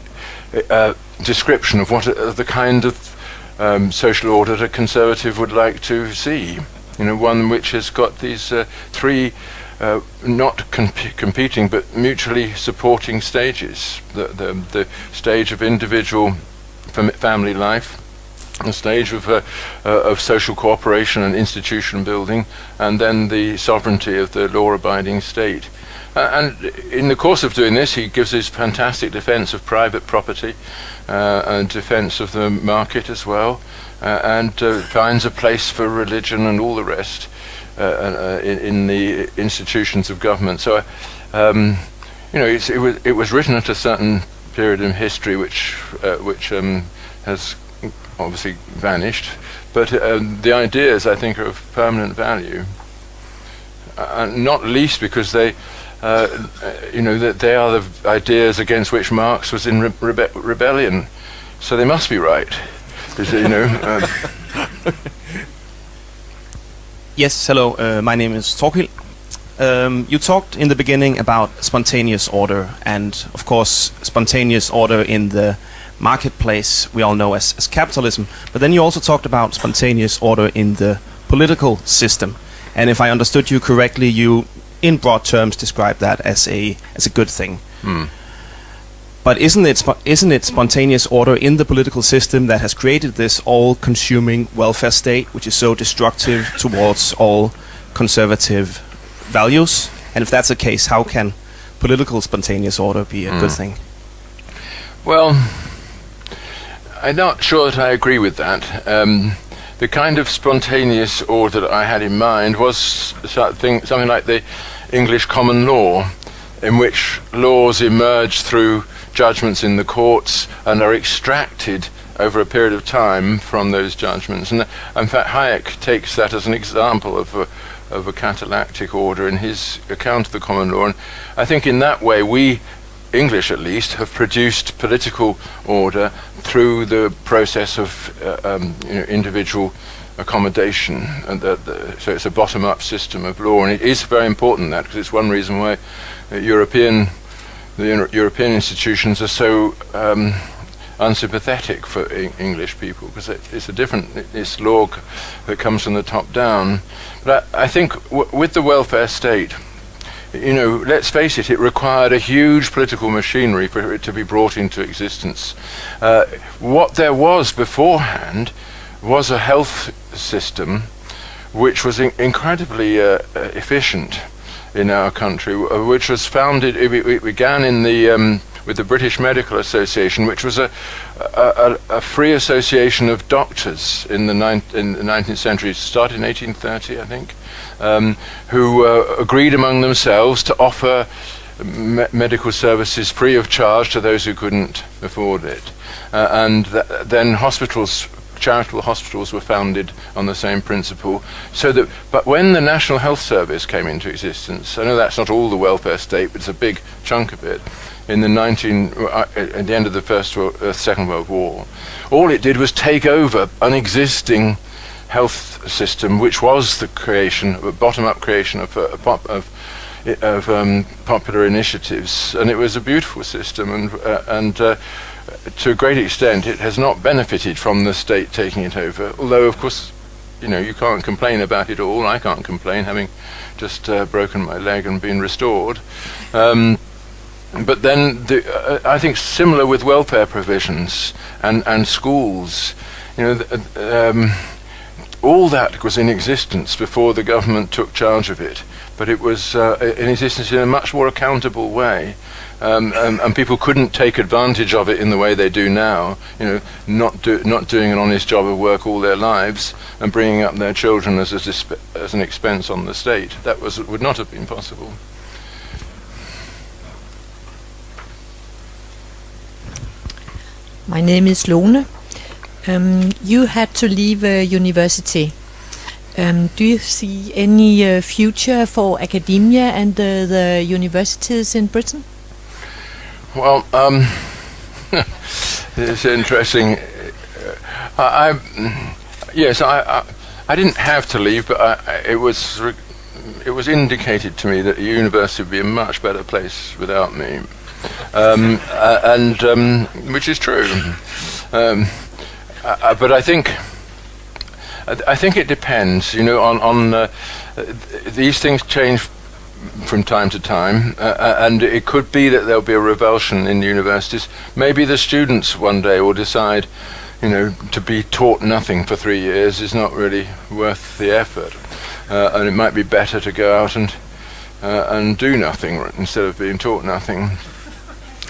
Speaker 2: description of what the kind of social order a conservative would like to see. One which has got these three not competing but mutually supporting stages: the stage of individual family life, the stage of social cooperation and institution building, and then the sovereignty of the law-abiding state. And in the course of doing this, he gives his fantastic defense of private property and defense of the market as well, and finds a place for religion and all the rest in the institutions of government. So, it was written at a certain period in history which has obviously vanished, but the ideas, I think, are of permanent value, not least because they that they are the ideas against which Marx was in rebellion, so they must be right.
Speaker 7: Yes, hello. My name is Torkild. You talked in the beginning about spontaneous order, and of course, spontaneous order in the marketplace we all know as capitalism. But then you also talked about spontaneous order in the political system. And if I understood you correctly, you, in broad terms, describe that as a good thing. But isn't it spontaneous order in the political system that has created this all-consuming welfare state, which is so destructive towards all conservative values? And if that's the case, how can political spontaneous order be a good thing?
Speaker 2: Well, I'm not sure that I agree with that. The kind of spontaneous order that I had in mind was something like the English common law, in which laws emerge through judgments in the courts and are extracted over a period of time from those judgments. And in fact, Hayek takes that as an example of a catalactic order in his account of the common law. And I think in that way we, English at least, have produced political order through the process of individual accommodation, and so it's a bottom-up system of law, and it is very important that, because it's one reason why the European institutions are so unsympathetic for English people, because it's law that comes from the top down. But I think with the welfare state, let's face it, it required a huge political machinery for it to be brought into existence. What there was beforehand was a health system which was incredibly efficient in our country, which was founded, it began with the British Medical Association, which was a free association of doctors in the 19th century, started in 1830, I think, who agreed among themselves to offer medical services free of charge to those who couldn't afford it. Then charitable hospitals were founded on the same principle. But when the National Health Service came into existence, I know that's not all the welfare state, but it's a big chunk of it, at the end of the Second World War, all it did was take over an existing health system, which was the bottom-up creation of popular initiatives, and it was a beautiful system, and to a great extent it has not benefited from the state taking it over, although of course you can't complain about it all. I can't complain, having just broken my leg and been restored. But then I think similar with welfare provisions and schools, all that was in existence before the government took charge of it, but it was in existence in a much more accountable way, and people couldn't take advantage of it in the way they do now, not doing an honest job of work all their lives and bringing up their children as an expense on the state. That would not have been possible.
Speaker 8: My name is Lone. You had to leave university. Do you see any future for academia and the universities in Britain?
Speaker 2: Well, it's interesting. Yes, I didn't have to leave, but it was indicated to me that the university would be a much better place without me. Which is true, but I think it depends. On these things change from time to time, and it could be that there'll be a revulsion in universities. Maybe the students one day will decide, to be taught nothing for 3 years is not really worth the effort, and it might be better to go out and do nothing instead of being taught nothing.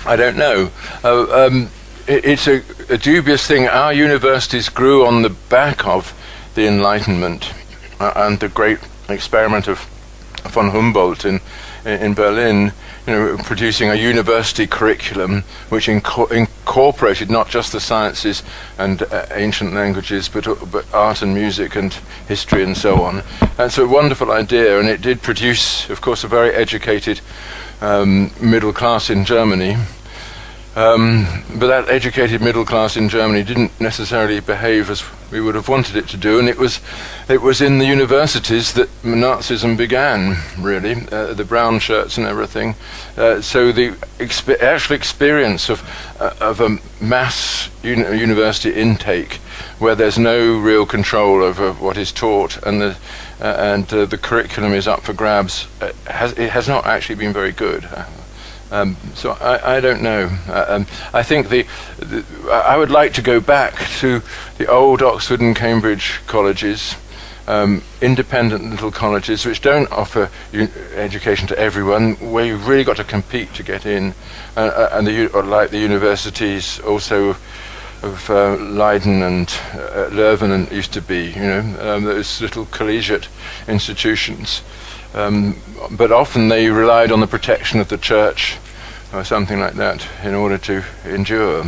Speaker 2: I don't know. It's a dubious thing. Our universities grew on the back of the Enlightenment and the great experiment of von Humboldt in Berlin, producing a university curriculum which incorporated not just the sciences and ancient languages, but art and music and history and so on. And so a wonderful idea, and it did produce, of course, a very educated middle class in Germany. But that educated middle class in Germany didn't necessarily behave as we would have wanted it to do, and it was in the universities that Nazism began, really, the brown shirts and everything. So the actual experience of a mass university intake, where there's no real control over what is taught, and the curriculum is up for grabs, it has not actually been very good. So I don't know. I think I would like to go back to the old Oxford and Cambridge colleges, independent little colleges which don't offer education to everyone, where you've really got to compete to get in, like the universities also of Leiden and Leuven used to be, those little collegiate institutions. But often they relied on the protection of the church or something like that in order to endure.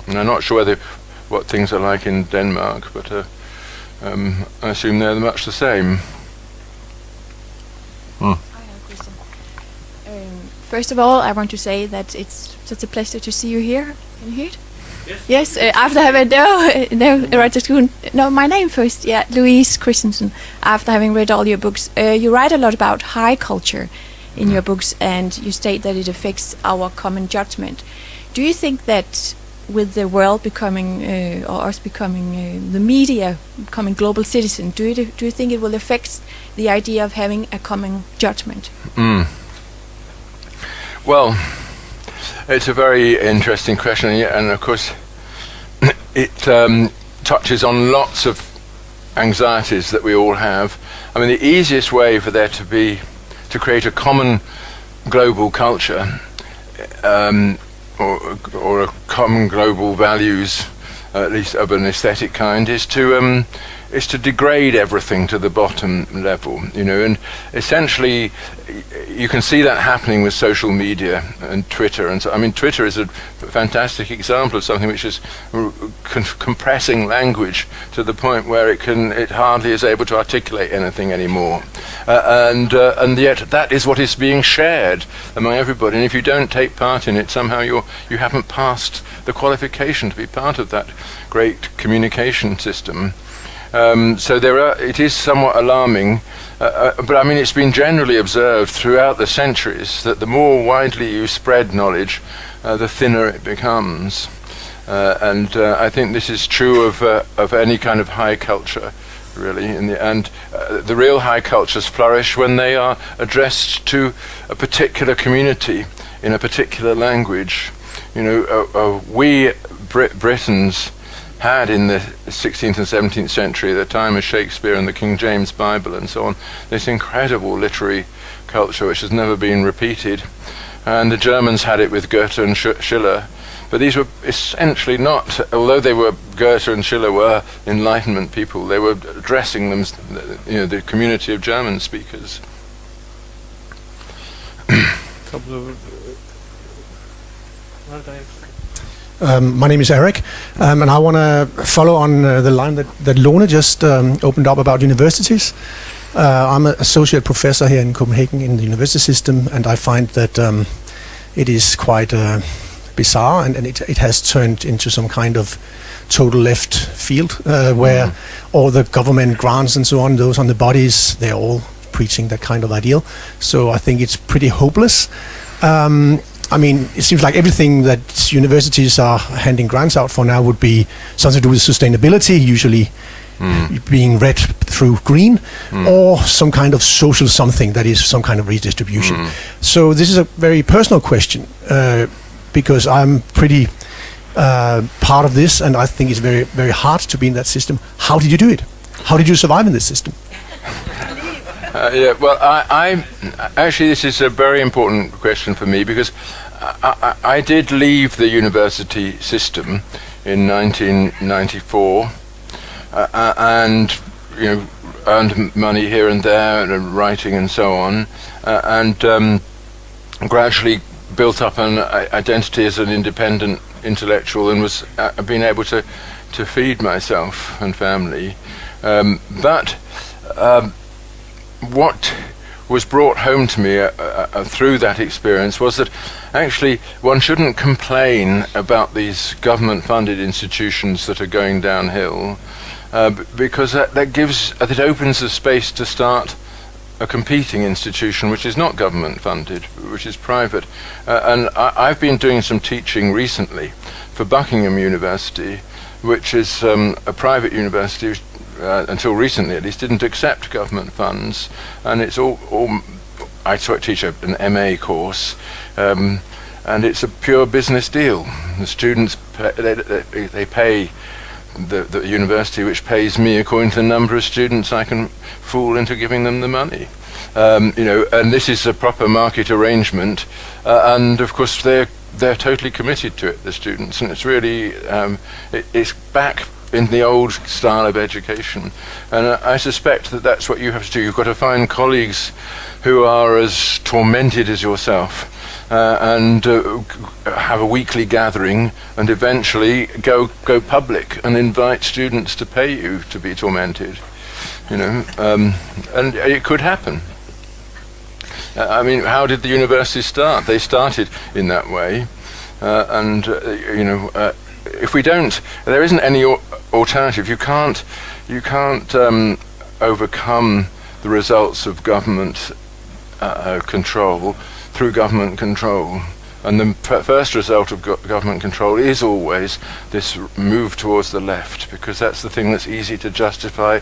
Speaker 2: And I'm not sure what things are like in Denmark, but I assume they're much the same.
Speaker 9: I have a question. First of all, I want to say that it's such a pleasure to see you here. Can you hear it? Yes, after having my name first, Louise Christensen. After having read all your books, you write a lot about high culture in your books, and you state that it affects our common judgment. Do you think that with the world becoming, or us becoming, the media becoming global citizen, do you think it will affect the idea of having a common judgment?
Speaker 2: Well, it's a very interesting question, and of course it touches on lots of anxieties that we all have. I mean, the easiest way for there to create a common global culture or a common global values, at least of an aesthetic kind, is to degrade everything to the bottom level, and essentially you can see that happening with social media and Twitter. And so, I mean, Twitter is a fantastic example of something which is compressing language to the point where it hardly is able to articulate anything anymore. And yet that is what is being shared among everybody. And if you don't take part in it, somehow you haven't passed the qualification to be part of that great communication system. So it is somewhat alarming, but I mean, it's been generally observed throughout the centuries that the more widely you spread knowledge, the thinner it becomes. And I think this is true of any kind of high culture, really. The real high cultures flourish when they are addressed to a particular community in a particular language. We Britons had in the 16th and 17th century, the time of Shakespeare and the King James Bible and so on, this incredible literary culture which has never been repeated. And the Germans had it with Goethe and Schiller. But these were essentially not, although Goethe and Schiller were Enlightenment people, they were addressing them, the community of German speakers.
Speaker 10: My name is Eric, and I want to follow on the line that Lone just opened up about universities. I'm an associate professor here in Copenhagen in the university system, and I find that it is quite bizarre, and it has turned into some kind of total left field where all the government grants and so on, those on the bodies, they're all preaching that kind of ideal. So I think it's pretty hopeless. I mean, it seems like everything that universities are handing grants out for now would be something to do with sustainability, usually being read through green, or some kind of social something that is some kind of redistribution. So this is a very personal question, because I'm pretty part of this, and I think it's very, very hard to be in that system. How did you do it? How did you survive in this system?
Speaker 2: I actually, this is a very important question for me, because I did leave the university system in 1994, and earned money here and there, and writing and so on, and gradually built up an identity as an independent intellectual, and was being able to feed myself and family, but. What was brought home to me through that experience was that actually one shouldn't complain about these government-funded institutions that are going downhill, because that opens the space to start a competing institution which is not government-funded, which is private. And I've been doing some teaching recently for Buckingham University, which is a private university which until recently at least didn't accept government funds, and it's all I teach an MA course, and it's a pure business deal. The students they pay the university, which pays me according to the number of students I can fool into giving them the money. And this is a proper market arrangement, and of course they're totally committed to it, the students, and it's really it's back in the old style of education. And I suspect that that's what you have to do. You've got to find colleagues who are as tormented as yourself, and have a weekly gathering, and eventually go public and invite students to pay you to be tormented. And it could happen. I mean, how did the university start? They started in that way, if we don't, there isn't any alternative. You can't overcome the results of government control through government control. And the first result of government control is always this move towards the left, because that's the thing that's easy to justify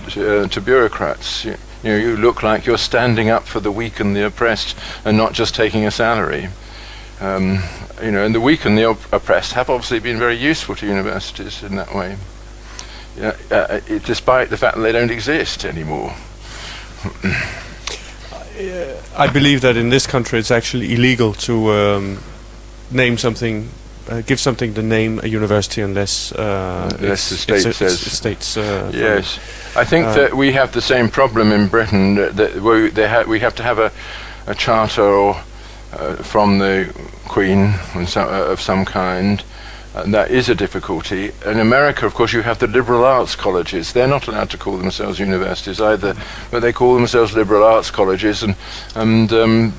Speaker 2: to bureaucrats. You look like you're standing up for the weak and the oppressed and not just taking a salary. And the weak and the oppressed have obviously been very useful to universities in that way, despite the fact that they don't exist anymore.
Speaker 1: I believe that in this country it's actually illegal to name something, give something the name a university unless
Speaker 2: the state says.
Speaker 1: States.
Speaker 2: Yes, I think that we have the same problem in Britain. That we have to have a charter or from the Queen of some kind. That is a difficulty. In America, of course, you have the liberal arts colleges. They're not allowed to call themselves universities either, but they call themselves liberal arts colleges, and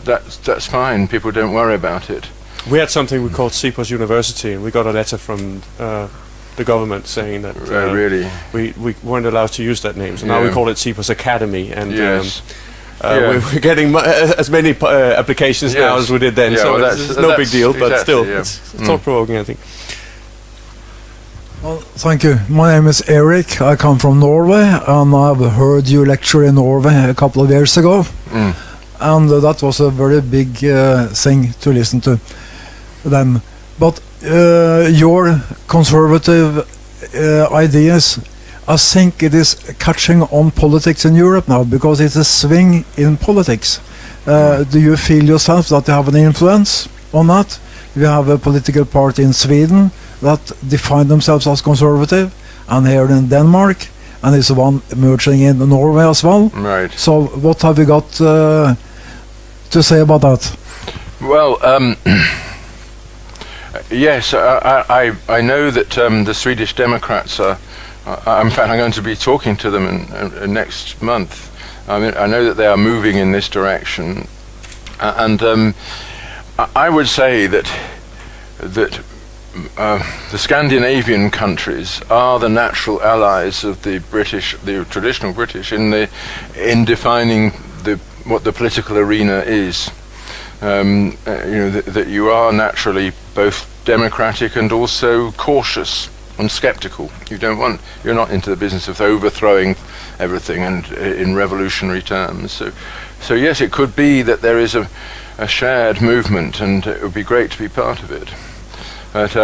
Speaker 2: that's fine. People don't worry about it.
Speaker 1: We had something we called CEPOS University, and we got a letter from the government saying that
Speaker 2: really
Speaker 1: we weren't allowed to use that name. So now we call it CEPOS Academy, and
Speaker 2: yes.
Speaker 1: we're getting as many applications now as we did then. So it's no big deal, but still, it's thought-provoking, I think.
Speaker 11: Well, thank you. My name is Eric. I come from Norway, and I've heard you lecture in Norway a couple of years ago. And that was a very big thing to listen to then. But your conservative ideas, I think it is catching on politics in Europe now, because it's a swing in politics. Do you feel yourself that you have an influence on that? You have a political party in Sweden that define themselves as conservative, and here in Denmark, and there's one emerging in Norway as well.
Speaker 2: Right.
Speaker 11: So what have you got to say about that?
Speaker 2: Well, yes, I know that the Swedish Democrats are. In fact, I'm going to be talking to them in next month. I mean, I know that they are moving in this direction, and I would say that the Scandinavian countries are the natural allies of the British, the traditional British, in defining what the political arena is. That you are naturally both democratic and also cautious and skeptical. You're not into the business of overthrowing everything and in revolutionary terms. So yes, it could be that there is a shared movement, and it would be great to be part of it. But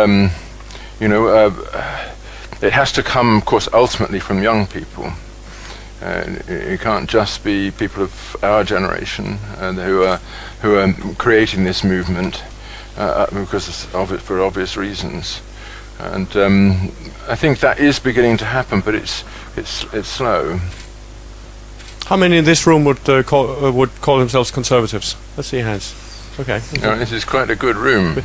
Speaker 2: it has to come, of course, ultimately from young people. It can't just be people of our generation who are creating this movement for obvious reasons. And I think that is beginning to happen, but it's slow.
Speaker 1: How many in this room would call themselves conservatives? Let's see your hands. Okay.
Speaker 2: This is quite a good room.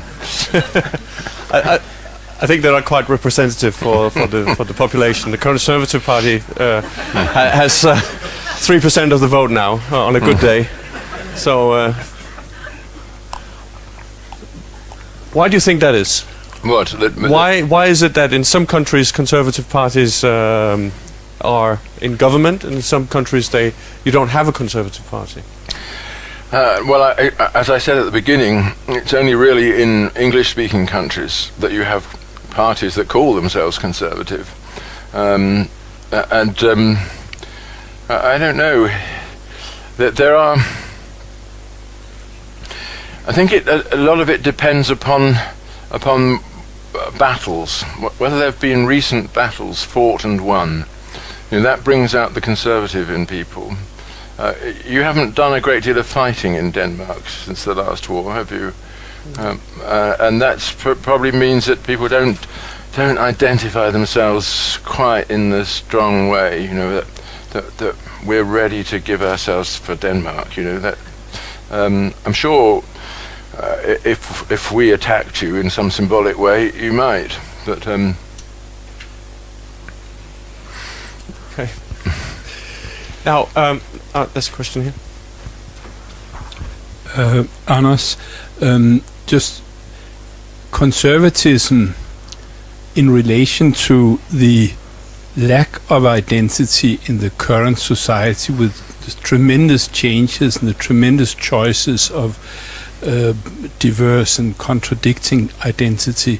Speaker 1: I think they're not quite representative for the population. The Conservative Party has 3% of the vote now on a good day. So why do you think that is?
Speaker 2: What?
Speaker 1: Why is it that in some countries conservative parties are in government, and in some countries you don't have a conservative party?
Speaker 2: As I said at the beginning, it's only really in English-speaking countries that you have parties that call themselves conservative, and I don't know that there are. I think a lot of it depends upon battles, whether there have been recent battles fought and won. That brings out the conservative in people. You haven't done a great deal of fighting in Denmark since the last war, have you? And that probably means that people don't identify themselves quite in the strong way. That we're ready to give ourselves for Denmark. That I'm sure if we attacked you in some symbolic way, you might. But
Speaker 1: okay. Now, there's a question here.
Speaker 12: Anders, just conservatism in relation to the lack of identity in the current society, with the tremendous changes and the tremendous choices of diverse and contradicting identity.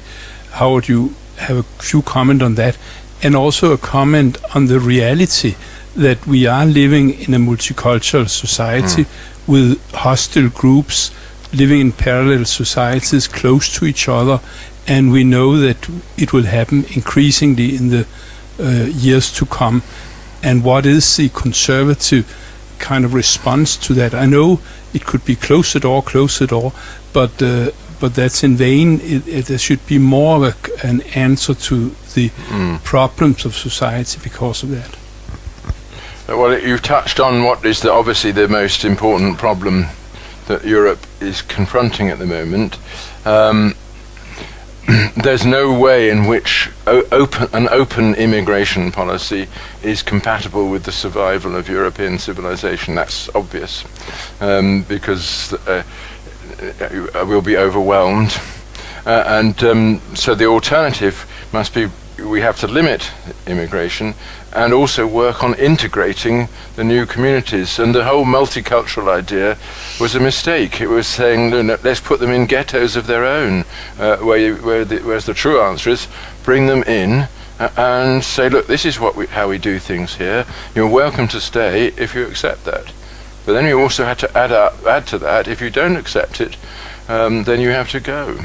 Speaker 12: How would you have a few comment on that? And also a comment on the reality that we are living in a multicultural society with hostile groups living in parallel societies close to each other, and we know that it will happen increasingly in the years to come. And what is the conservative kind of response to that? I know it could be close the door, but that's in vain. There should be more of an answer to the problems of society because of that.
Speaker 2: Well, you've touched on what is obviously the most important problem that Europe is confronting at the moment. There's no way in which an open immigration policy is compatible with the survival of European civilization. That's obvious, because we'll be overwhelmed. So the alternative must be we have to limit immigration and also work on integrating the new communities. And the whole multicultural idea was a mistake. It was saying, no, let's put them in ghettos of their own, whereas the true answer is bring them in and say, look, this is how we do things here. You're welcome to stay if you accept that. But then you also had to add to that, if you don't accept it, then you have to go.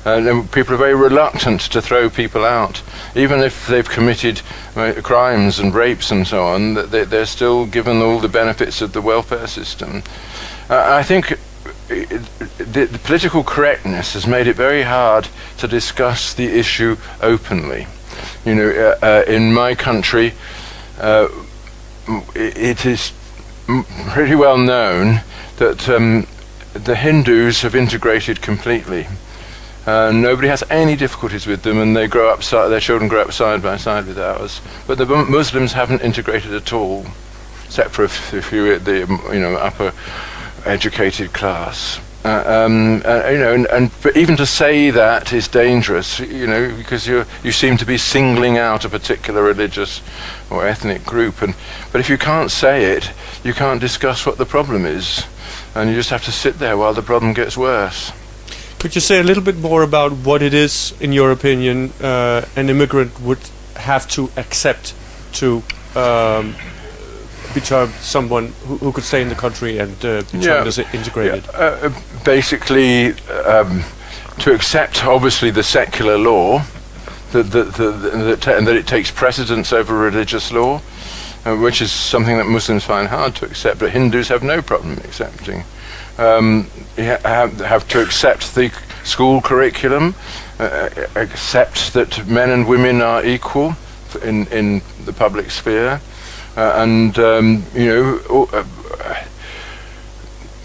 Speaker 2: And people are very reluctant to throw people out, even if they've committed crimes and rapes and so on. They're still given all the benefits of the welfare system. I think the political correctness has made it very hard to discuss the issue openly. You know, in my country, it is pretty well known that the Hindus have integrated completely. Nobody has any difficulties with them, and their children grow up side by side with ours. But the Muslims haven't integrated at all, except for a few at the upper educated class. But even to say that is dangerous, because you seem to be singling out a particular religious or ethnic group. But if you can't say it, you can't discuss what the problem is, and you just have to sit there while the problem gets worse.
Speaker 1: Could you say a little bit more about what it is, in your opinion, an immigrant would have to accept to be termed someone who could stay in the country and be termed as integrated?
Speaker 2: Basically, to accept, obviously, the secular law, and that it takes precedence over religious law, which is something that Muslims find hard to accept, but Hindus have no problem accepting. You have to accept the school curriculum, accept that men and women are equal in the public sphere, and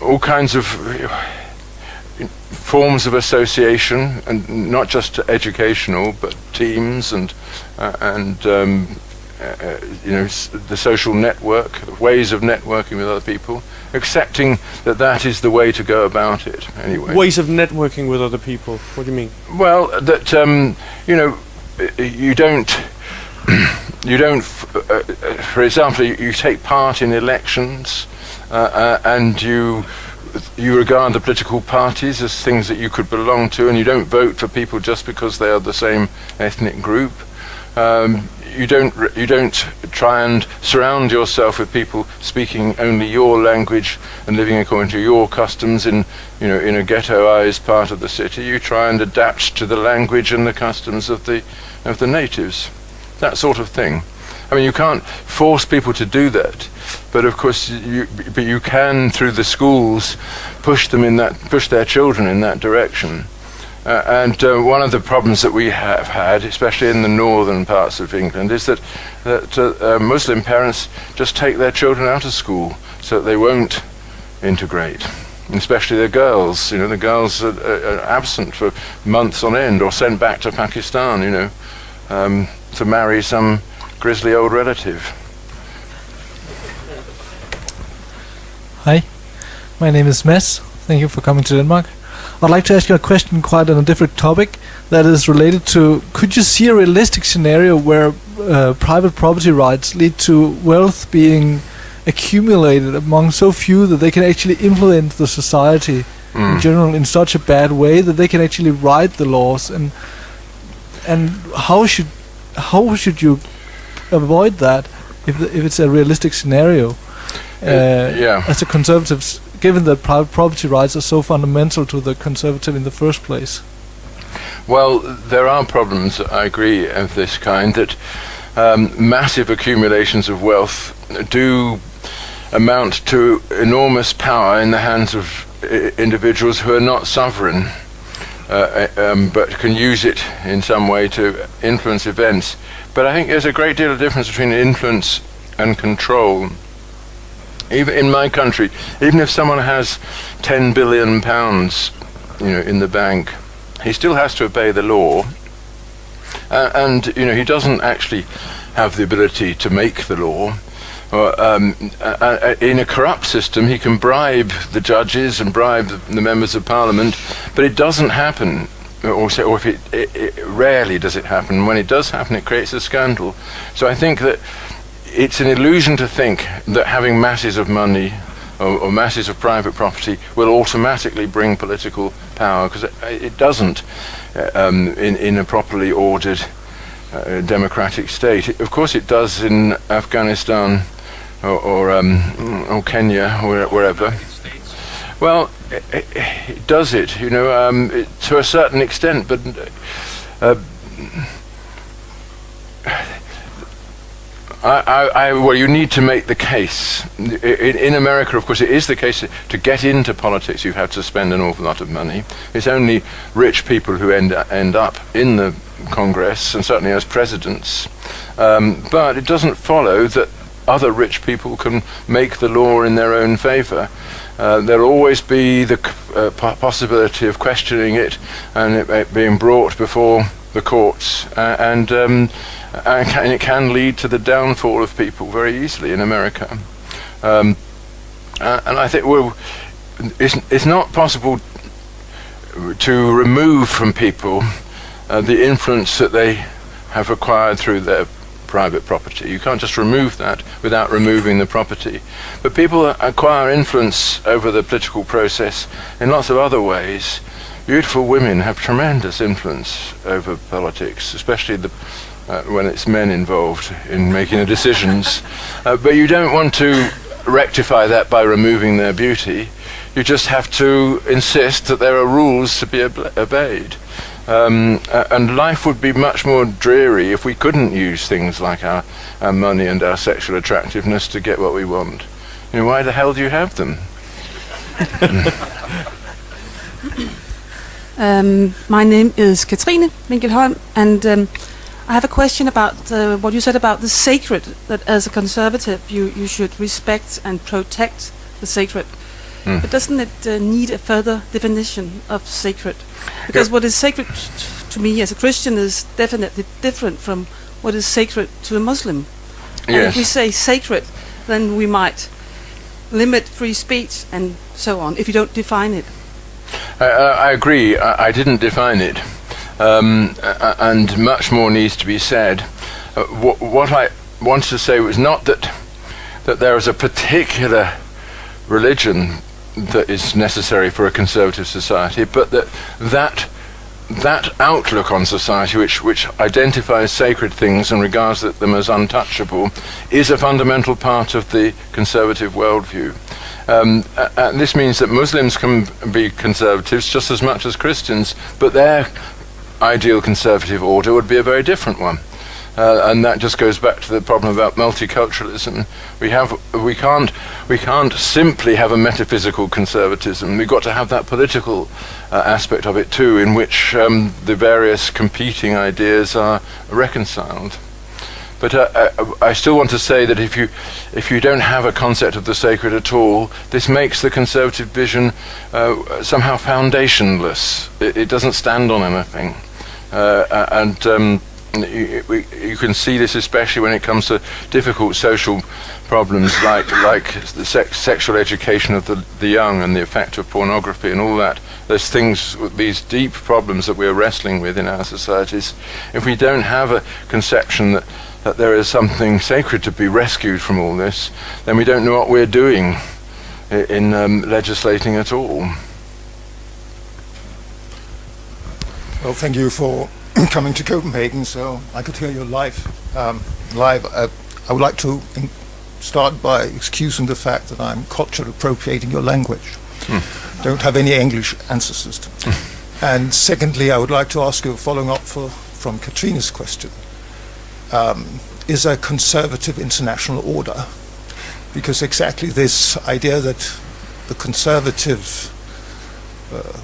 Speaker 2: all kinds of forms of association, and not just educational, but teams and the social network, ways of networking with other people, accepting that is the way to go about it. Anyway,
Speaker 1: ways of networking with other people. What do you mean?
Speaker 2: Well, that you don't. For example, you take part in elections, and you regard the political parties as things that you could belong to, and you don't vote for people just because they are the same ethnic group. You don't try and surround yourself with people speaking only your language and living according to your customs in a ghettoized part of the city. You try and adapt to the language and the customs of the natives, that sort of thing. I mean, you can't force people to do that, but of course you can, through the schools, push their children in that direction. And one of the problems that we have had, especially in the northern parts of England, is that Muslim parents just take their children out of school so that they won't integrate, especially the girls. The girls are absent for months on end, or sent back to Pakistan, to marry some grisly old relative.
Speaker 13: Hi, my name is Mads. Thank you for coming to Denmark. I'd like to ask you a question quite on a different topic that is related to, could you see a realistic scenario where private property rights lead to wealth being accumulated among so few that they can actually influence the society in general in such a bad way that they can actually write the laws, and how should you avoid that if it's a realistic scenario? As a conservative given that private property rights are so fundamental to the conservative in the first place?
Speaker 2: Well, there are problems, I agree, of this kind, that massive accumulations of wealth do amount to enormous power in the hands of individuals who are not sovereign, but can use it in some way to influence events. But I think there's a great deal of difference between influence and control. Even in my country, even if someone has £10 billion, in the bank, he still has to obey the law, and he doesn't actually have the ability to make the law. In a corrupt system, he can bribe the judges and bribe the members of parliament, but it doesn't happen. Or if it rarely does it happen. When it does happen, it creates a scandal. So I think that it's an illusion to think that having masses of money or masses of private property will automatically bring political power, because it doesn't in a properly ordered democratic state. Of course it does in Afghanistan or Kenya or wherever. Well, it does it, to a certain extent, but well, you need to make the case. In America, of course, it is the case to get into politics, you have to spend an awful lot of money. It's only rich people who end up in the Congress, and certainly as presidents. But it doesn't follow that other rich people can make the law in their own favour. There'll always be the possibility of questioning it and it being brought before the courts, and it can lead to the downfall of people very easily in America. And I think it's not possible to remove from people the influence that they have acquired through their private property. You can't just remove that without removing the property. But people acquire influence over the political process in lots of other ways. Beautiful women have tremendous influence over politics, especially when it's men involved in making the decisions. But you don't want to rectify that by removing their beauty. You just have to insist that there are rules to be obeyed. And life would be much more dreary if we couldn't use things like our money and our sexual attractiveness to get what we want. Why the hell do you have them?
Speaker 14: My name is Katrine Winkelholm, and I have a question about what you said about the sacred, that as a conservative you should respect and protect the sacred. But doesn't it need a further definition of sacred? Because what is sacred to me as a Christian is definitely different from what is sacred to a Muslim. And if we say sacred, then we might limit free speech and so on, if you don't define it.
Speaker 2: I agree. I didn't define it. And much more needs to be said. What I wanted to say was not that there is a particular religion that is necessary for a conservative society, but that outlook on society, which identifies sacred things and regards them as untouchable, is a fundamental part of the conservative worldview. And this means that Muslims can be conservatives just as much as Christians, but their ideal conservative order would be a very different one. And that just goes back to the problem about multiculturalism. We can't simply have a metaphysical conservatism. We've got to have that political aspect of it too, in which the various competing ideas are reconciled. But I still want to say that if you don't have a concept of the sacred at all, this makes the conservative vision somehow foundationless. It doesn't stand on anything, you can see this especially when it comes to difficult social problems like the sexual education of the young and the effect of pornography and all that. There's things, these deep problems that we're wrestling with in our societies. If we don't have a conception that there is something sacred to be rescued from all this, then we don't know what we're doing in legislating at all.
Speaker 15: Well, thank you for coming to Copenhagen, so I could hear you live. I would like to start by excusing the fact that I'm culture appropriating your language. Don't have any English ancestors. And secondly, I would like to ask you, following up from Katrina's question, is a conservative international order? Because exactly this idea that the conservative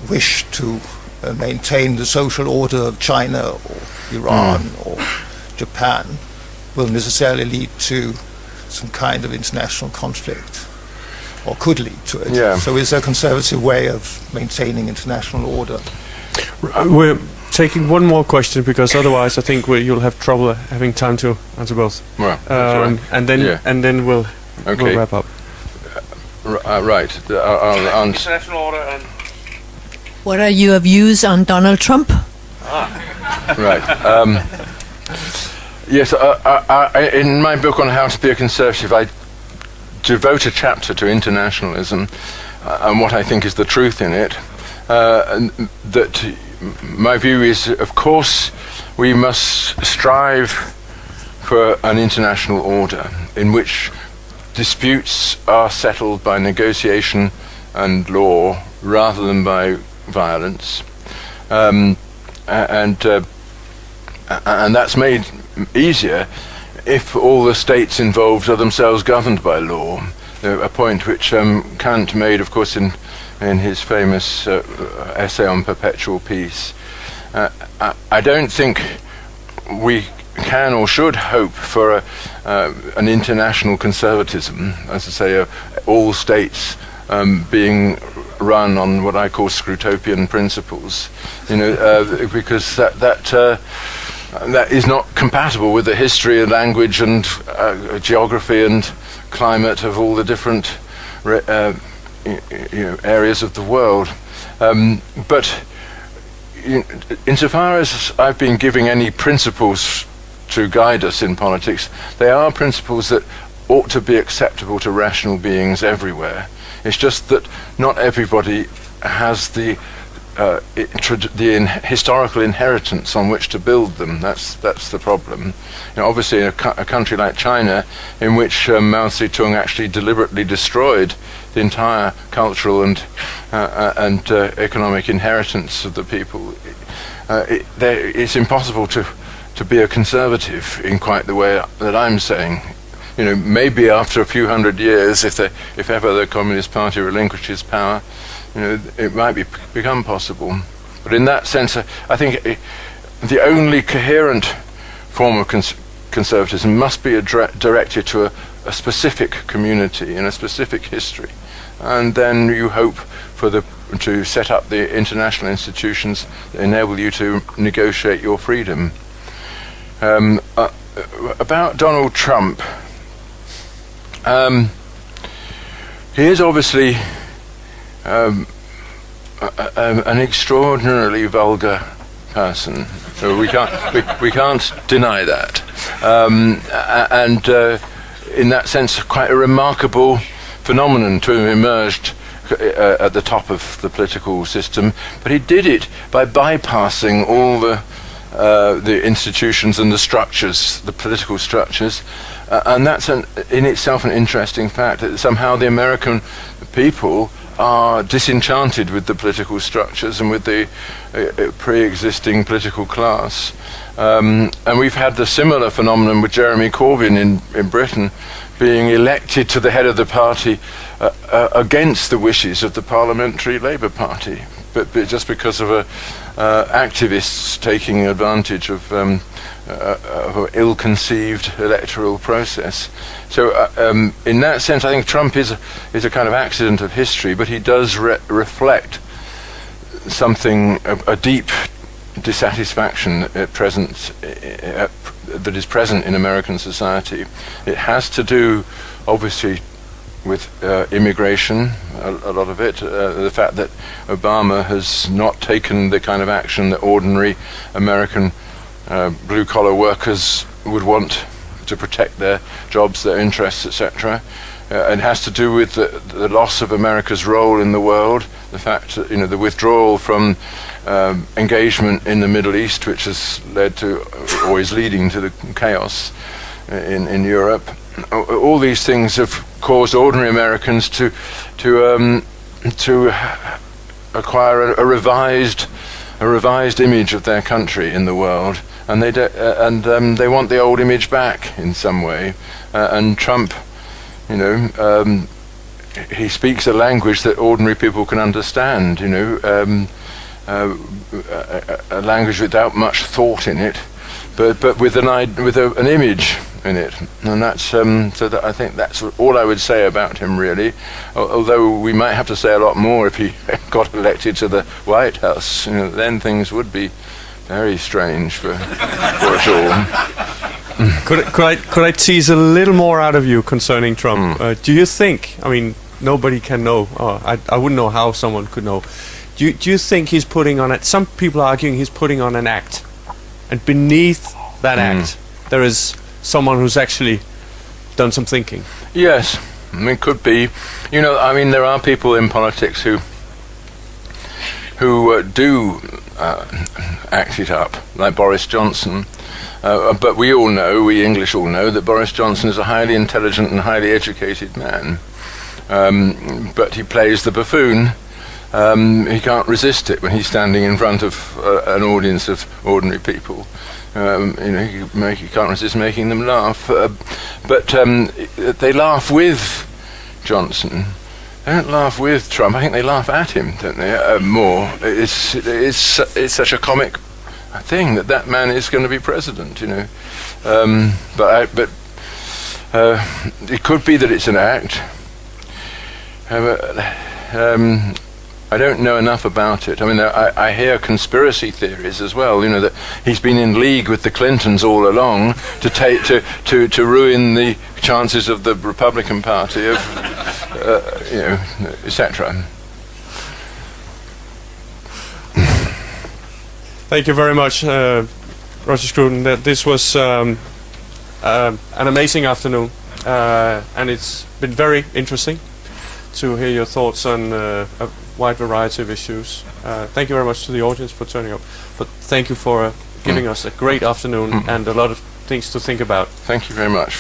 Speaker 15: wish to maintain the social order of China or Iran or Japan will necessarily lead to some kind of international conflict, or could lead to it.
Speaker 2: Yeah.
Speaker 15: So is there a conservative way of maintaining international order?
Speaker 1: We're taking one more question, because otherwise I think you'll have trouble having time to answer both.
Speaker 2: Well, right.
Speaker 1: And then we'll wrap up.
Speaker 2: Right.
Speaker 1: International order and...
Speaker 8: What are your views on Donald Trump?
Speaker 2: Right. Yes, in my book on how to be a conservative, I devote a chapter to internationalism and what I think is the truth in it. And that my view is, of course, we must strive for an international order in which disputes are settled by negotiation and law rather than by violence, and that's made easier if all the states involved are themselves governed by law. A point which Kant made, of course, in his famous essay on perpetual peace. I don't think we can or should hope for an international conservatism, as I say, all states being run on what I call Scrutopian principles, because that is not compatible with the history and language and geography and climate of all the different areas of the world. But insofar as I've been giving any principles to guide us in politics, they are principles that ought to be acceptable to rational beings everywhere. It's just that not everybody has the historical inheritance on which to build them. That's the problem. Obviously, a country like China, in which Mao Zedong actually deliberately destroyed the entire cultural and economic inheritance of the people, it's impossible to be a conservative in quite the way that I'm saying. Maybe after a few hundred years, if ever the Communist Party relinquishes power, it might become possible. But in that sense, I think the only coherent form of conservatism must be directed to a specific community in a specific history, and then you hope to set up the international institutions that enable you to negotiate your freedom. About Donald Trump. He is obviously an extraordinarily vulgar person. So we can't deny that. And in that sense, quite a remarkable phenomenon to have emerged at the top of the political system. But he did it by bypassing all the institutions and the structures, the political structures, and that's in itself an interesting fact, that somehow the American people are disenchanted with the political structures and with the pre-existing political class. And we've had the similar phenomenon with Jeremy Corbyn in Britain being elected to the head of the party against the wishes of the Parliamentary Labour Party, but just because of activists taking advantage of an ill-conceived electoral process. So in that sense, I think Trump is a kind of accident of history, but he does reflect something, a deep dissatisfaction at present that is present in American society. It has to do, obviously, with immigration, a lot of it, the fact that Obama has not taken the kind of action that ordinary American blue-collar workers would want to protect their jobs, their interests, etc. It has to do with the loss of America's role in the world, the fact that, the withdrawal from engagement in the Middle East, which has led to, or is leading to, the chaos in Europe. all these things have caused ordinary Americans to acquire a revised image of their country in the world, and they want the old image back in some way. And Trump, he speaks a language that ordinary people can understand. A language without much thought in it, but with an image in it, and that's so that I think that's all I would say about him, really. Although we might have to say a lot more if he got elected to the White House, then things would be very strange for us all.
Speaker 1: Could I tease a little more out of you concerning Trump? Do you think? I mean, nobody can know. I wouldn't know how someone could know. Do you think he's putting on it? Some people are arguing he's putting on an act, and beneath that act, there is someone who's actually done some thinking.
Speaker 2: Yes, I mean, could be. There are people in politics who do act it up, like Boris Johnson. But we English all know, that Boris Johnson is a highly intelligent and highly educated man. But he plays the buffoon. He can't resist it when he's standing in front of an audience of ordinary people. He can't resist making them laugh. But they laugh with Johnson. They don't laugh with Trump. I think they laugh at him, don't they? More. It's such a comic thing that man is going to be president. But it could be that it's an act. I don't know enough about it. I mean, I hear conspiracy theories as well. That he's been in league with the Clintons all along to ruin the chances of the Republican Party, etc.
Speaker 1: Thank you very much, Roger Scruton. This was an amazing afternoon, and it's been very interesting to hear your thoughts on a wide variety of issues. Thank you very much to the audience for turning up, but thank you for giving us a great afternoon and a lot of things to think about.
Speaker 2: Thank you very much.